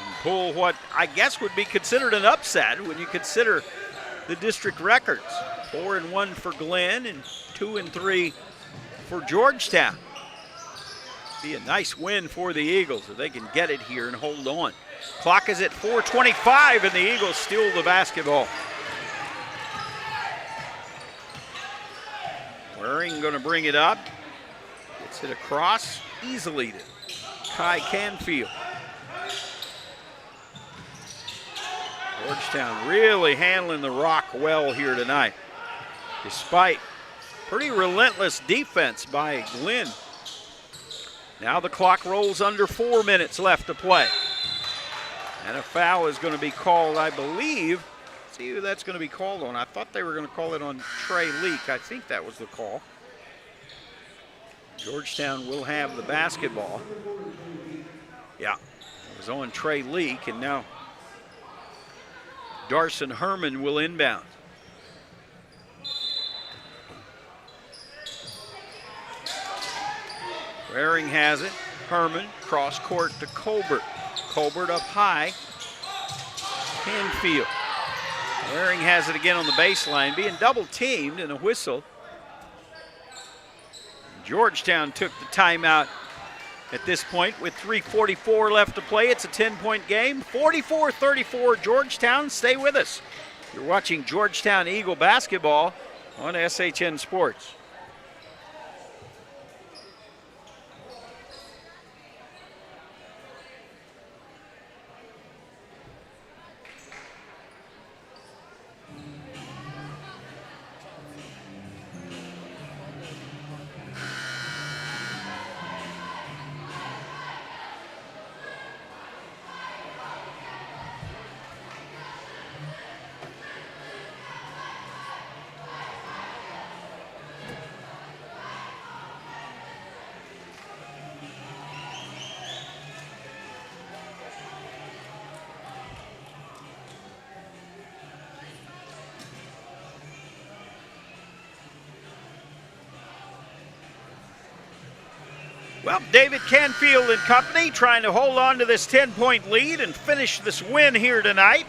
and pull what I guess would be considered an upset when you consider the district records. 4-1 for Glenn and 2-3 for Georgetown. Be a nice win for the Eagles if they can get it here and hold on. Clock is at 4:25 and the Eagles steal the basketball. Waring going to bring it up. Gets it across easily to Kai Canfield. Georgetown really handling the rock well here tonight, despite pretty relentless defense by Glenn. Now the clock rolls under 4 minutes left to play. And a foul is going to be called, I believe. See who that's going to be called on. I thought they were going to call it on Trey Leak. I think that was the call. Georgetown will have the basketball. Yeah, it was on Trey Leak, and now Darson Herman will inbound. Waring has it. Herman cross court to Colbert. Colbert up high. Canfield. Waring has it again on the baseline, being double teamed, and a whistle. Georgetown took the timeout at this point with 3:44 left to play. It's a 10-point game. 44-34 Georgetown. Stay with us. You're watching Georgetown Eagle basketball on SHN Sports. Well, David Canfield and company trying to hold on to this 10-point lead and finish this win here tonight.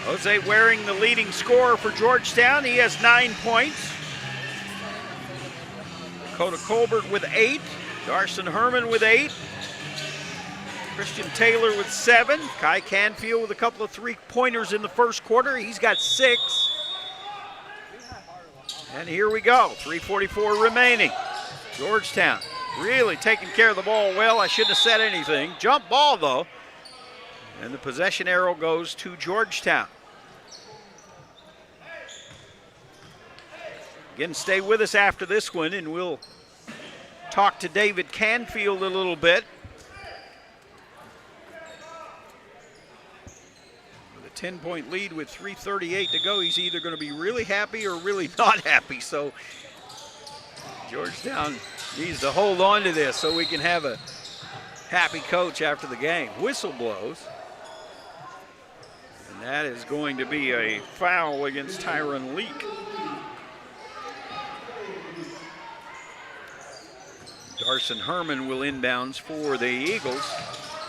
Jose Waring, the leading scorer for Georgetown. He has 9 points. Dakota Colbert with 8. Darson Herman with 8. Christian Taylor with 7. Kai Canfield with a couple of three-pointers in the first quarter. He's got 6. And here we go, 3:44 remaining. Georgetown really taking care of the ball well. I shouldn't have said anything. Jump ball, though. And the possession arrow goes to Georgetown. Again, stay with us after this one, and we'll talk to David Canfield a little bit. With a 10-point lead with 3:38 to go, he's either going to be really happy or really not happy. So Georgetown needs to hold on to this so we can have a happy coach after the game. Whistle blows. And that is going to be a foul against Tyron Leak. Darson Herman will inbounds for the Eagles.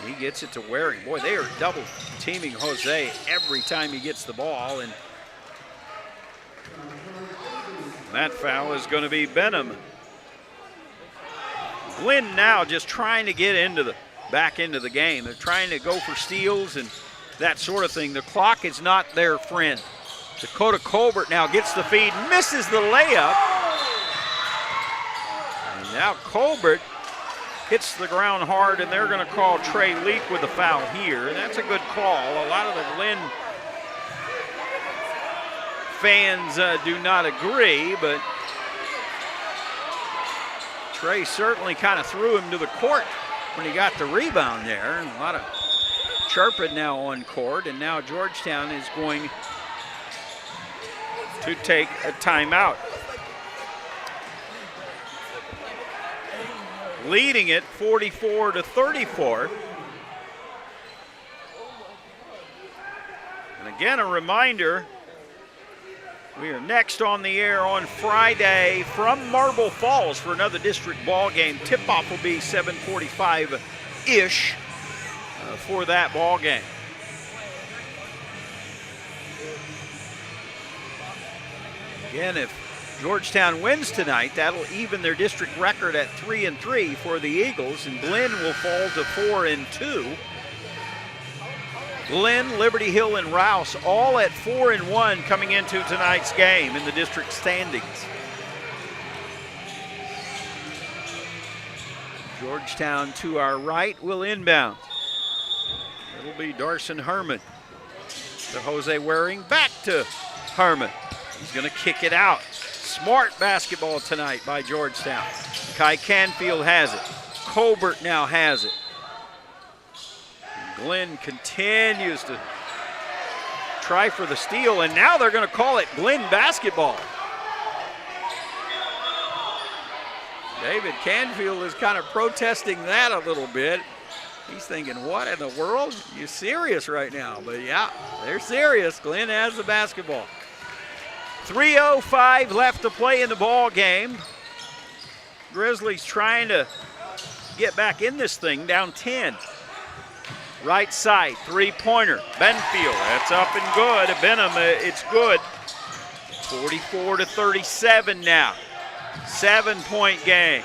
He gets it to Waring. Boy, they are double teaming Jose every time he gets the ball. And that foul is going to be Benham. Glenn now just trying to get back into the game. They're trying to go for steals and that sort of thing. The clock is not their friend. Dakota Colbert now gets the feed, misses the layup. And now Colbert hits the ground hard, and they're going to call Trey Leak with the foul here. And that's a good call. A lot of the Glenn fans do not agree, but Trey certainly kind of threw him to the court when he got the rebound there. And a lot of chirping now on court, and now Georgetown is going to take a timeout. Leading it 44-34. And again, a reminder, we are next on the air on Friday from Marble Falls for another district ball game. Tip-off will be 7:45-ish for that ball game. Again, if Georgetown wins tonight, that'll even their district record at 3-3 for the Eagles, and Glenn will fall to 4-2. Glenn, Liberty Hill, and Rouse all at 4-1 coming into tonight's game in the district standings. Georgetown to our right will inbound. It'll be Darson Herman. To Jose Waring, back to Herman. He's going to kick it out. Smart basketball tonight by Georgetown. Kai Canfield has it. Colbert now has it. Glenn continues to try for the steal, and now they're going to call it Glenn basketball. David Canfield is kind of protesting that a little bit. He's thinking, what in the world? You serious right now? But yeah, they're serious. Glenn has the basketball. 3:05 left to play in the ball game. Grizzlies trying to get back in this thing, down 10. Right side, three-pointer, Benfield, that's up and good. Benham, it's good. 44-37 now. 7-point game.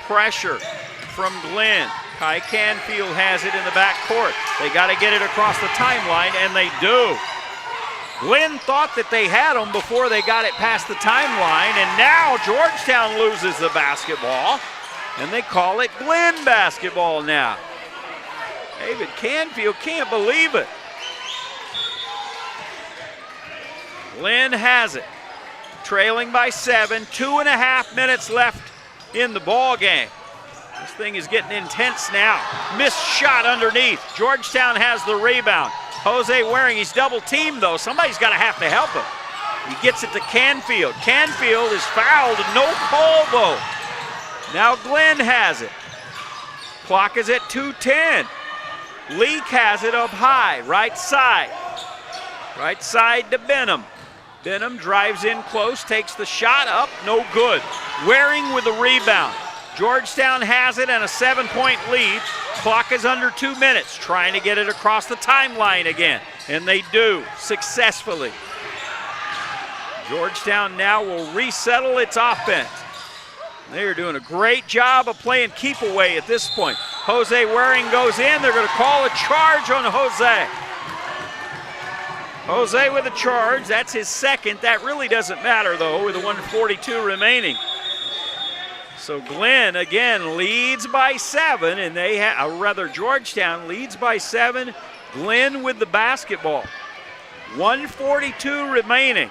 Pressure from Glenn. Kai Canfield has it in the backcourt. They got to get it across the timeline, and they do. Glenn thought that they had them before they got it past the timeline, and now Georgetown loses the basketball, and they call it Glenn basketball now. David Canfield can't believe it. Glenn has it. Trailing by 7, 2.5 minutes left in the ball game. This thing is getting intense now. Missed shot underneath. Georgetown has the rebound. Jose Waring, he's double teamed though. Somebody's got to have to help him. He gets it to Canfield. Canfield is fouled, no call though. Now Glenn has it. Clock is at 2:10. Leak has it up high, right side. Right side to Benham. Benham drives in close, takes the shot up, no good. Waring with the rebound. Georgetown has it and a 7-point lead. Clock is under 2 minutes, trying to get it across the timeline again, and they do successfully. Georgetown now will resettle its offense. They are doing a great job of playing keep away at this point. Jose Waring goes in. They're going to call a charge on Jose. Jose with a charge. That's his second. That really doesn't matter, though, with the 1:42 remaining. So Glenn, again, leads by 7, and they have, Georgetown leads by 7. Glenn with the basketball. 1:42 remaining.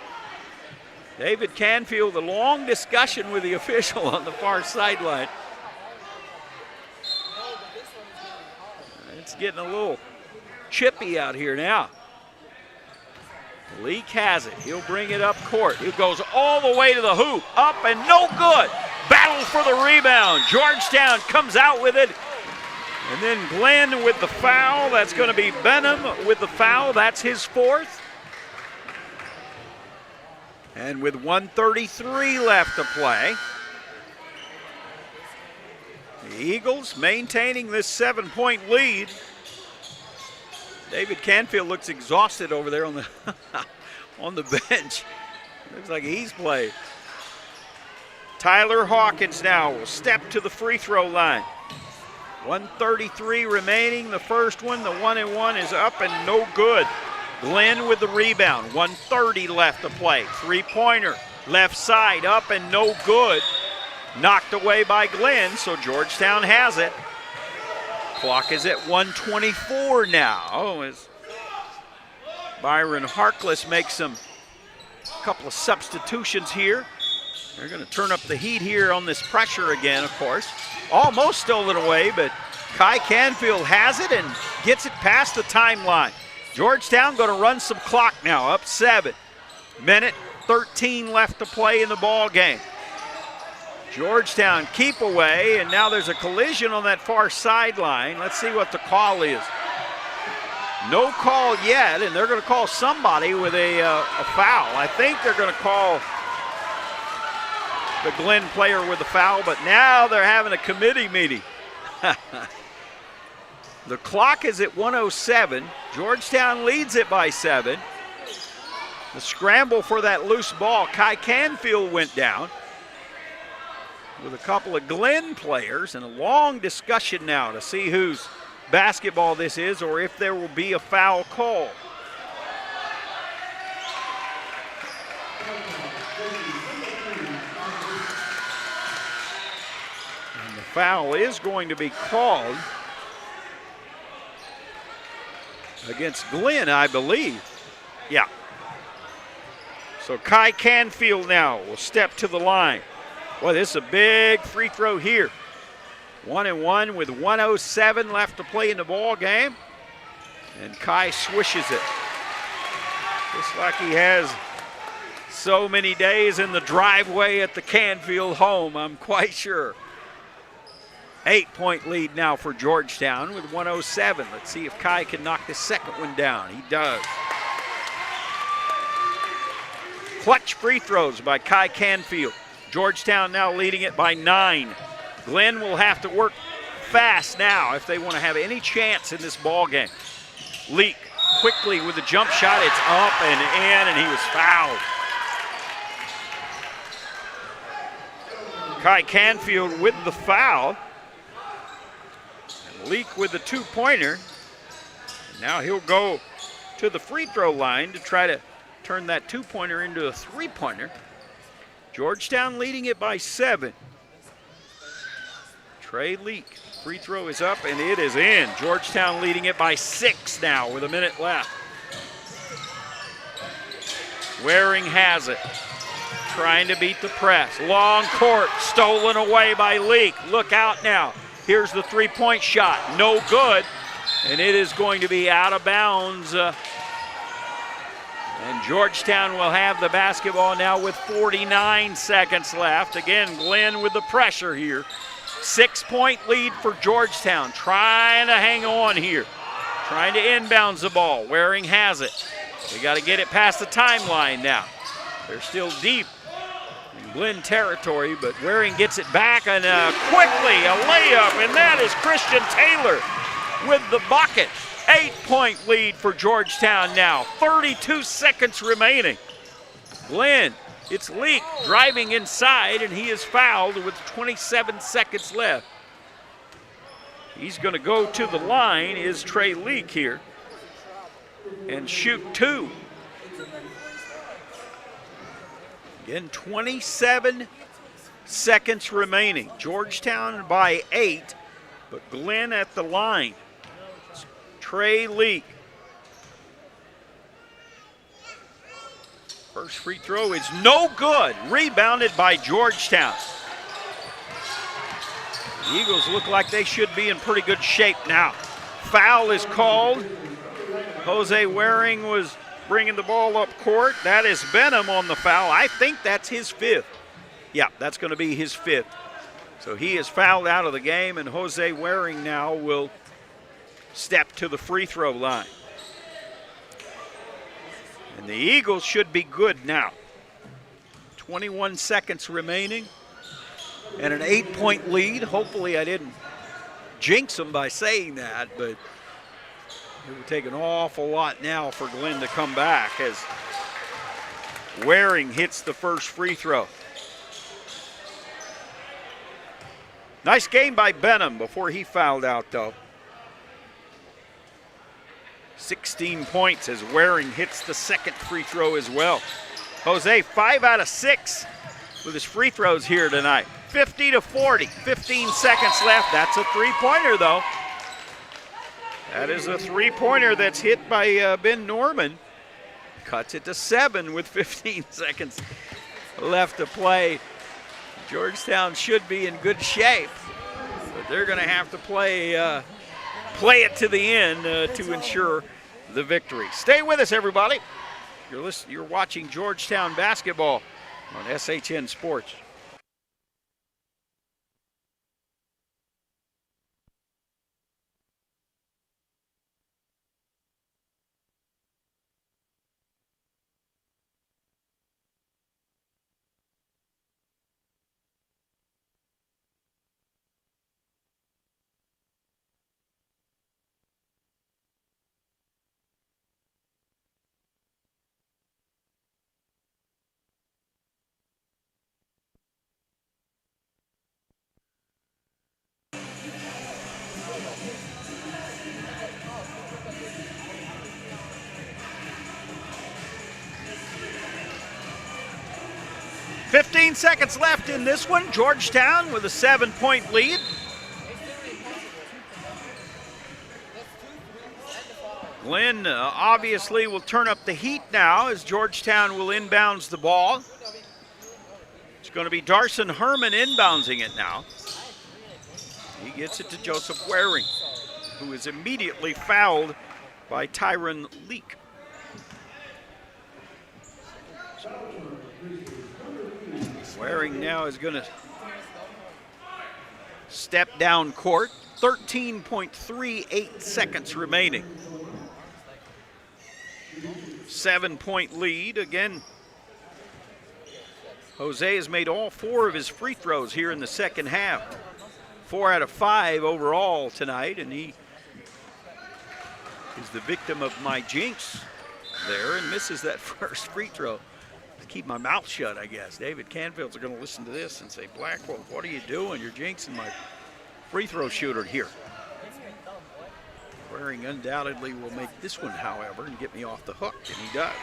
David Canfield, a long discussion with the official on the far sideline. It's getting a little chippy out here now. Leak has it. He'll bring it up court. He goes all the way to the hoop. Up and no good. Battle for the rebound. Georgetown comes out with it. And then Glenn with the foul. That's going to be Benham with the foul. That's his fourth. And with 1:33 left to play, the Eagles maintaining this 7-point lead. David Canfield looks exhausted over there on the on the bench. Looks like he's played. Tyler Hawkins now will step to the free throw line. 1:33 remaining. The first one, the 1-and-1 is up and no good. Glenn with the rebound. 1:30 left to play. Three-pointer, left side, up and no good. Knocked away by Glenn, so Georgetown has it. Clock is at 1:24 now as Byron Harkless makes a couple of substitutions here. They're going to turn up the heat here on this pressure again, of course. Almost stolen away, but Kai Canfield has it and gets it past the timeline. Georgetown going to run some clock now, up 7. Minute 13 left to play in the ball game. Georgetown keep away, and now there's a collision on that far sideline. Let's see what the call is. No call yet, and they're going to call somebody with a foul. I think they're going to call the Glenn player with the foul, but now they're having a committee meeting. The clock is at 1:07. Georgetown leads it by 7. The scramble for that loose ball. Kai Canfield went down with a couple of Glenn players, and a long discussion now to see whose basketball this is or if there will be a foul call. And the foul is going to be called against Glenn, I believe. Yeah. So Kai Canfield now will step to the line. Boy, this is a big free throw here. 1-1 with 1:07 left to play in the ball game. And Kai swishes it. Just like he has so many days in the driveway at the Canfield home, I'm quite sure. 8-point lead now for Georgetown with 1:07. Let's see if Kai can knock the second one down. He does. Clutch free throws by Kai Canfield. Georgetown now leading it by 9. Glenn will have to work fast now if they want to have any chance in this ball game. Leak quickly with the jump shot. It's up and in, and he was fouled. Kai Canfield with the foul. And Leak with the two-pointer. Now he'll go to the free throw line to try to turn that two-pointer into a three-pointer. Georgetown leading it by 7. Trey Leak, free throw is up and it is in. Georgetown leading it by 6 now with a minute left. Waring has it, trying to beat the press. Long court, stolen away by Leak. Look out now. Here's the three-point shot, no good. And it is going to be out of bounds. And Georgetown will have the basketball now with 49 seconds left. Again, Glenn with the pressure here. 6-point lead for Georgetown, trying to hang on here. Trying to inbounds the ball. Waring has it. They got to get it past the timeline now. They're still deep in Glenn territory, but Waring gets it back, and quickly a layup, and that is Christian Taylor with the bucket. 8-point lead for Georgetown now. 32 seconds remaining. Glenn, it's Leak driving inside, and he is fouled with 27 seconds left. He's going to go to the line, is Trey Leak here, and shoot 2. Again, 27 seconds remaining. Georgetown by 8, but Glenn at the line. Trey Leak. First free throw is no good. Rebounded by Georgetown. The Eagles look like they should be in pretty good shape now. Foul is called. Jose Waring was bringing the ball up court. That is Benham on the foul. I think that's his 5th. Yeah, that's going to be his 5th. So he is fouled out of the game, and Jose Waring now will step to the free throw line. And the Eagles should be good now. 21 seconds remaining and an 8-point lead. Hopefully I didn't jinx them by saying that, but it would take an awful lot now for Glenn to come back as Waring hits the first free throw. Nice game by Benham before he fouled out, though. 16 points as Waring hits the second free throw as well. Jose, 5 out of 6 with his free throws here tonight. 50-40, 15 seconds left. That's a three-pointer, though. That is a three-pointer that's hit by Ben Norman. Cuts it to 7 with 15 seconds left to play. Georgetown should be in good shape, but they're going to have to play it to the end to ensure the victory. Stay with us, everybody. You're watching Georgetown basketball on SHN Sports. 15 seconds left in this one. Georgetown with a 7-point lead. Glenn obviously will turn up the heat now as Georgetown will inbounds the ball. It's going to be Darson Herman inbounding it now. He gets it to Joseph Waring, who is immediately fouled by Tyron Leak. Waring now is going to step down court. 13.38 seconds remaining. 7-point lead. Again, Jose has made all 4 of his free throws here in the second half. 4 out of 5 overall tonight, and he is the victim of my jinx there and misses that first free throw. Keep my mouth shut, I guess. David Canfield's going to listen to this and say, Blackwell, what are you doing? You're jinxing my free throw shooter here. Waring undoubtedly will make this one, however, and get me off the hook, and he does.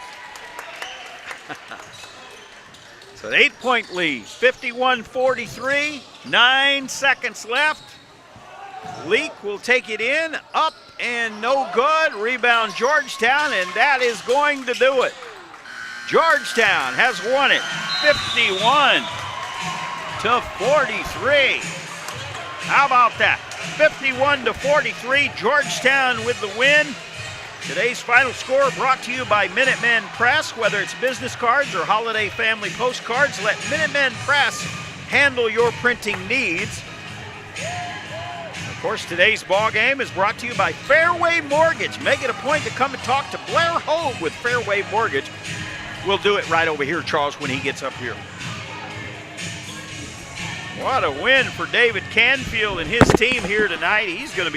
So an 8-point lead, 51-43, 9 seconds left. Leak will take it in, up and no good. Rebound Georgetown, and that is going to do it. Georgetown has won it 51-43. How about that? 51-43, Georgetown with the win. Today's final score brought to you by Minutemen Press. Whether it's business cards or holiday family postcards, let Minutemen Press handle your printing needs. Of course, today's ball game is brought to you by Fairway Mortgage. Make it a point to come and talk to Blair Hogue with Fairway Mortgage. We'll do it right over here, Charles, when he gets up here. What a win for David Canfield and his team here tonight. He is going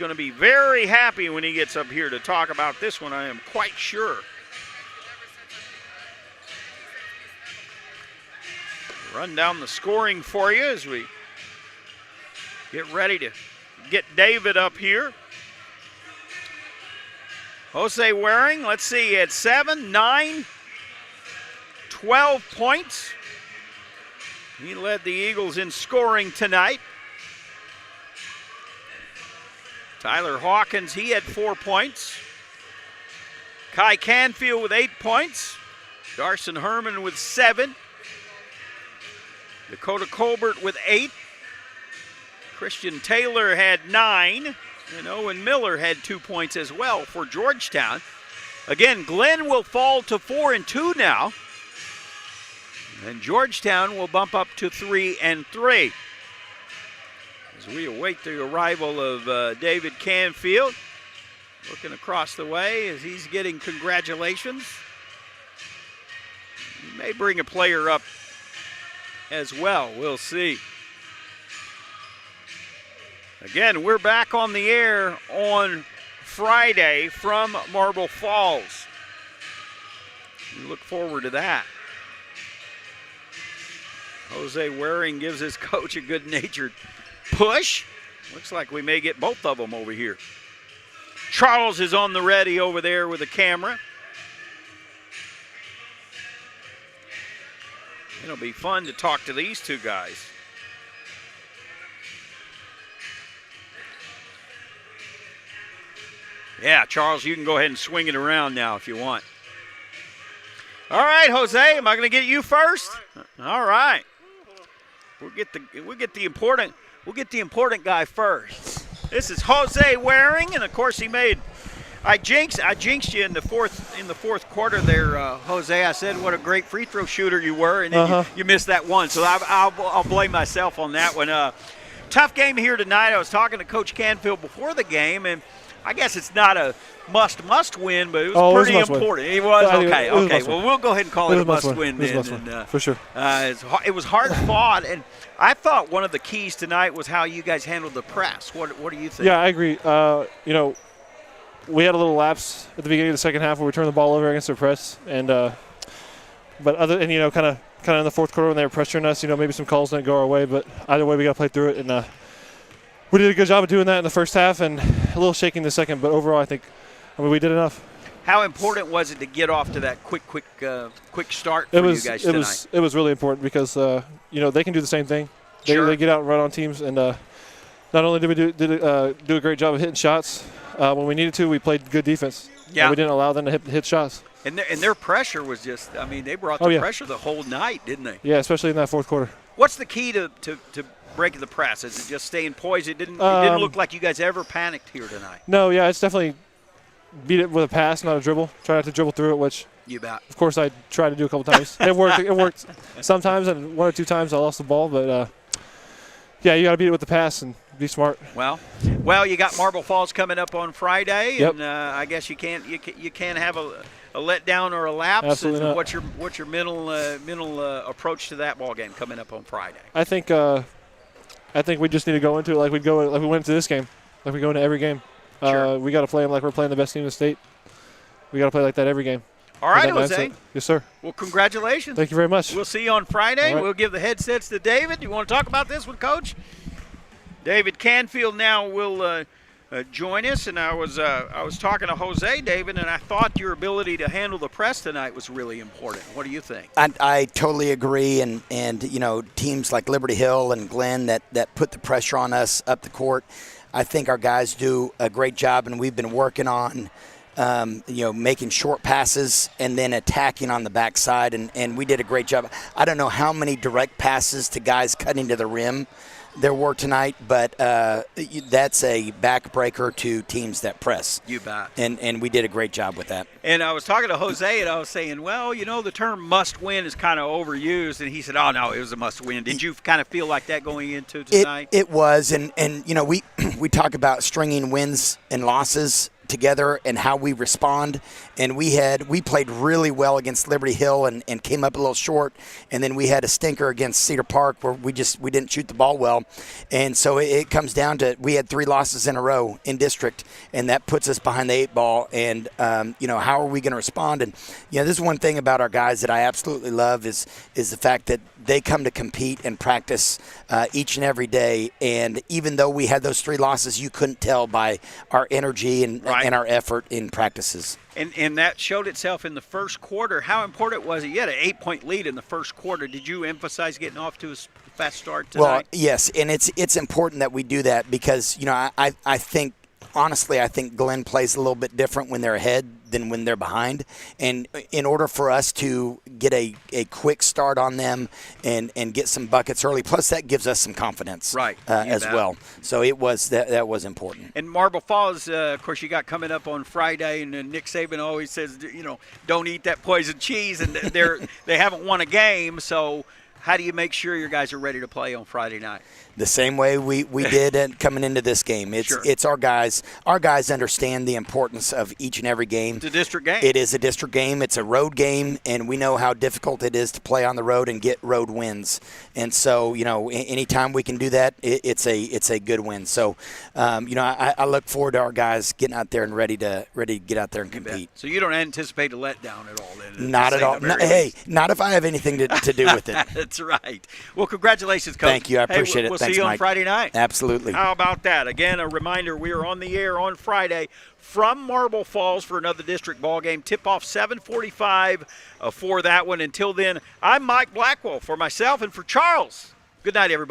to be very happy when he gets up here to talk about this one, I am quite sure. Run down the scoring for you as we get ready to get David up here. Jose Waring, let's see, at 7, 9, 12 points. He led the Eagles in scoring tonight. Tyler Hawkins, he had 4 points. Kai Canfield with 8 points. Darson Herman with 7. Dakota Colbert with 8. Christian Taylor had 9. And Owen Miller had 2 points as well for Georgetown. Again, Glenn will fall to 4-2 now. And Georgetown will bump up to 3-3. As we await the arrival of David Canfield. Looking across the way as he's getting congratulations. He may bring a player up as well. We'll see. Again, we're back on the air on Friday from Marble Falls. We look forward to that. Jose Waring gives his coach a good-natured push. Looks like we may get both of them over here. Charles is on the ready over there with the camera. It'll be fun to talk to these two guys. Yeah, Charles, you can go ahead and swing it around now if you want. All right, Jose, am I going to get you first? All right. We'll get the important guy first. This is Jose Waring, and of course he made. I jinxed you in the fourth quarter there, Jose. I said what a great free throw shooter you were, and then you missed that one. So I'll blame myself on that one. Tough game here tonight. I was talking to Coach Canfield before the game, and I guess it's not a must win, but it was pretty important. It was okay. Well, we'll go ahead and call it a must win then. For sure. It was hard fought, and I thought one of the keys tonight was how you guys handled the press. What do you think? Yeah, I agree. We had a little lapse at the beginning of the second half where we turned the ball over against their press, and kind of in the fourth quarter when they were pressuring us, maybe some calls didn't go our way, but either way we got to play through it, and we did a good job of doing that in the first half, and a little shaky in the second, but overall I think we did enough. How important was it to get off to that quick start for you guys tonight? It was really important because they can do the same thing. They get out and run on teams, and not only did we do a great job of hitting shots, when we needed to, we played good defense. Yeah, we didn't allow them to hit shots. And their pressure was just, they brought the pressure the whole night, didn't they? Yeah, especially in that fourth quarter. What's the key to breaking the press? Is it just staying poised? It didn't look like you guys ever panicked here tonight. No, yeah, it's definitely beat it with a pass, not a dribble. Try not to dribble through it, which you bet. Of course I tried to do a couple times. It worked sometimes, and 1 or 2 times I lost the ball, but yeah, you got to beat it with the pass and be smart. Well, you got Marble Falls coming up on Friday, yep. And I guess you can't have a letdown or a lapse. Absolutely not. What's your mental approach to that ball game coming up on Friday? I think we just need to go into it like we went into this game, like we go into every game. Sure. We got to play them like we're playing the best team in the state. We got to play like that every game. All right, Jose. Mindset. Yes, sir. Well, congratulations. Thank you very much. We'll see you on Friday. Right. We'll give the headsets to David. You want to talk about this one, Coach? David Canfield now will join us, and I was talking to Jose, David, and I thought your ability to handle the press tonight was really important. What do you think? I totally agree, and teams like Liberty Hill and Glenn that put the pressure on us up the court. I think our guys do a great job, and we've been working on making short passes and then attacking on the backside, and we did a great job. I don't know how many direct passes to guys cutting to the rim there were tonight, but that's a backbreaker to teams that press. You bet. And we did a great job with that. And I was talking to Jose, and I was saying, well, the term must win is kind of overused. And he said, oh, no, it was a must win. Did you kind of feel like that going into tonight? It was. And we talk about stringing wins and losses together and how we respond, and we played really well against Liberty Hill and came up a little short, and then we had a stinker against Cedar Park where we didn't shoot the ball well, and so it comes down to we had 3 losses in a row in district, and that puts us behind the 8 ball, and how are we going to respond? And this is one thing about our guys that I absolutely love is the fact that they come to compete and practice each and every day, and even though we had those 3 losses, you couldn't tell by our energy and our effort in practices. And that showed itself in the first quarter. How important was it? You had an 8-point lead in the first quarter. Did you emphasize getting off to a fast start tonight? Well, yes, and it's important that we do that because, I think, honestly, I think Glenn plays a little bit different when they're ahead than when they're behind. And in order for us to get a quick start on them and get some buckets early, plus that gives us some confidence as well. So that was important. And Marble Falls, of course, you got coming up on Friday, and Nick Saban always says, don't eat that poison cheese, and they haven't won a game, so how do you make sure your guys are ready to play on Friday night? The same way we did coming into this game. It's our guys. Our guys understand the importance of each and every game. It's a district game. It is a district game. It's a road game, and we know how difficult it is to play on the road and get road wins. And so, anytime we can do that, it's a good win. So, I look forward to our guys getting out there and ready to get out there and compete. So you don't anticipate a letdown at all, then? Not at all. Not if I have anything to do with it. That's right. Well, congratulations, Coach. Thank you. I appreciate it. We'll Thanks, see you Mike. on Friday night. Absolutely. How about that? Again, a reminder, we are on the air on Friday from Marble Falls for another district ball game. Tip-off 7:45 for that one. Until then, I'm Mike Blackwell for myself and for Charles. Good night, everybody.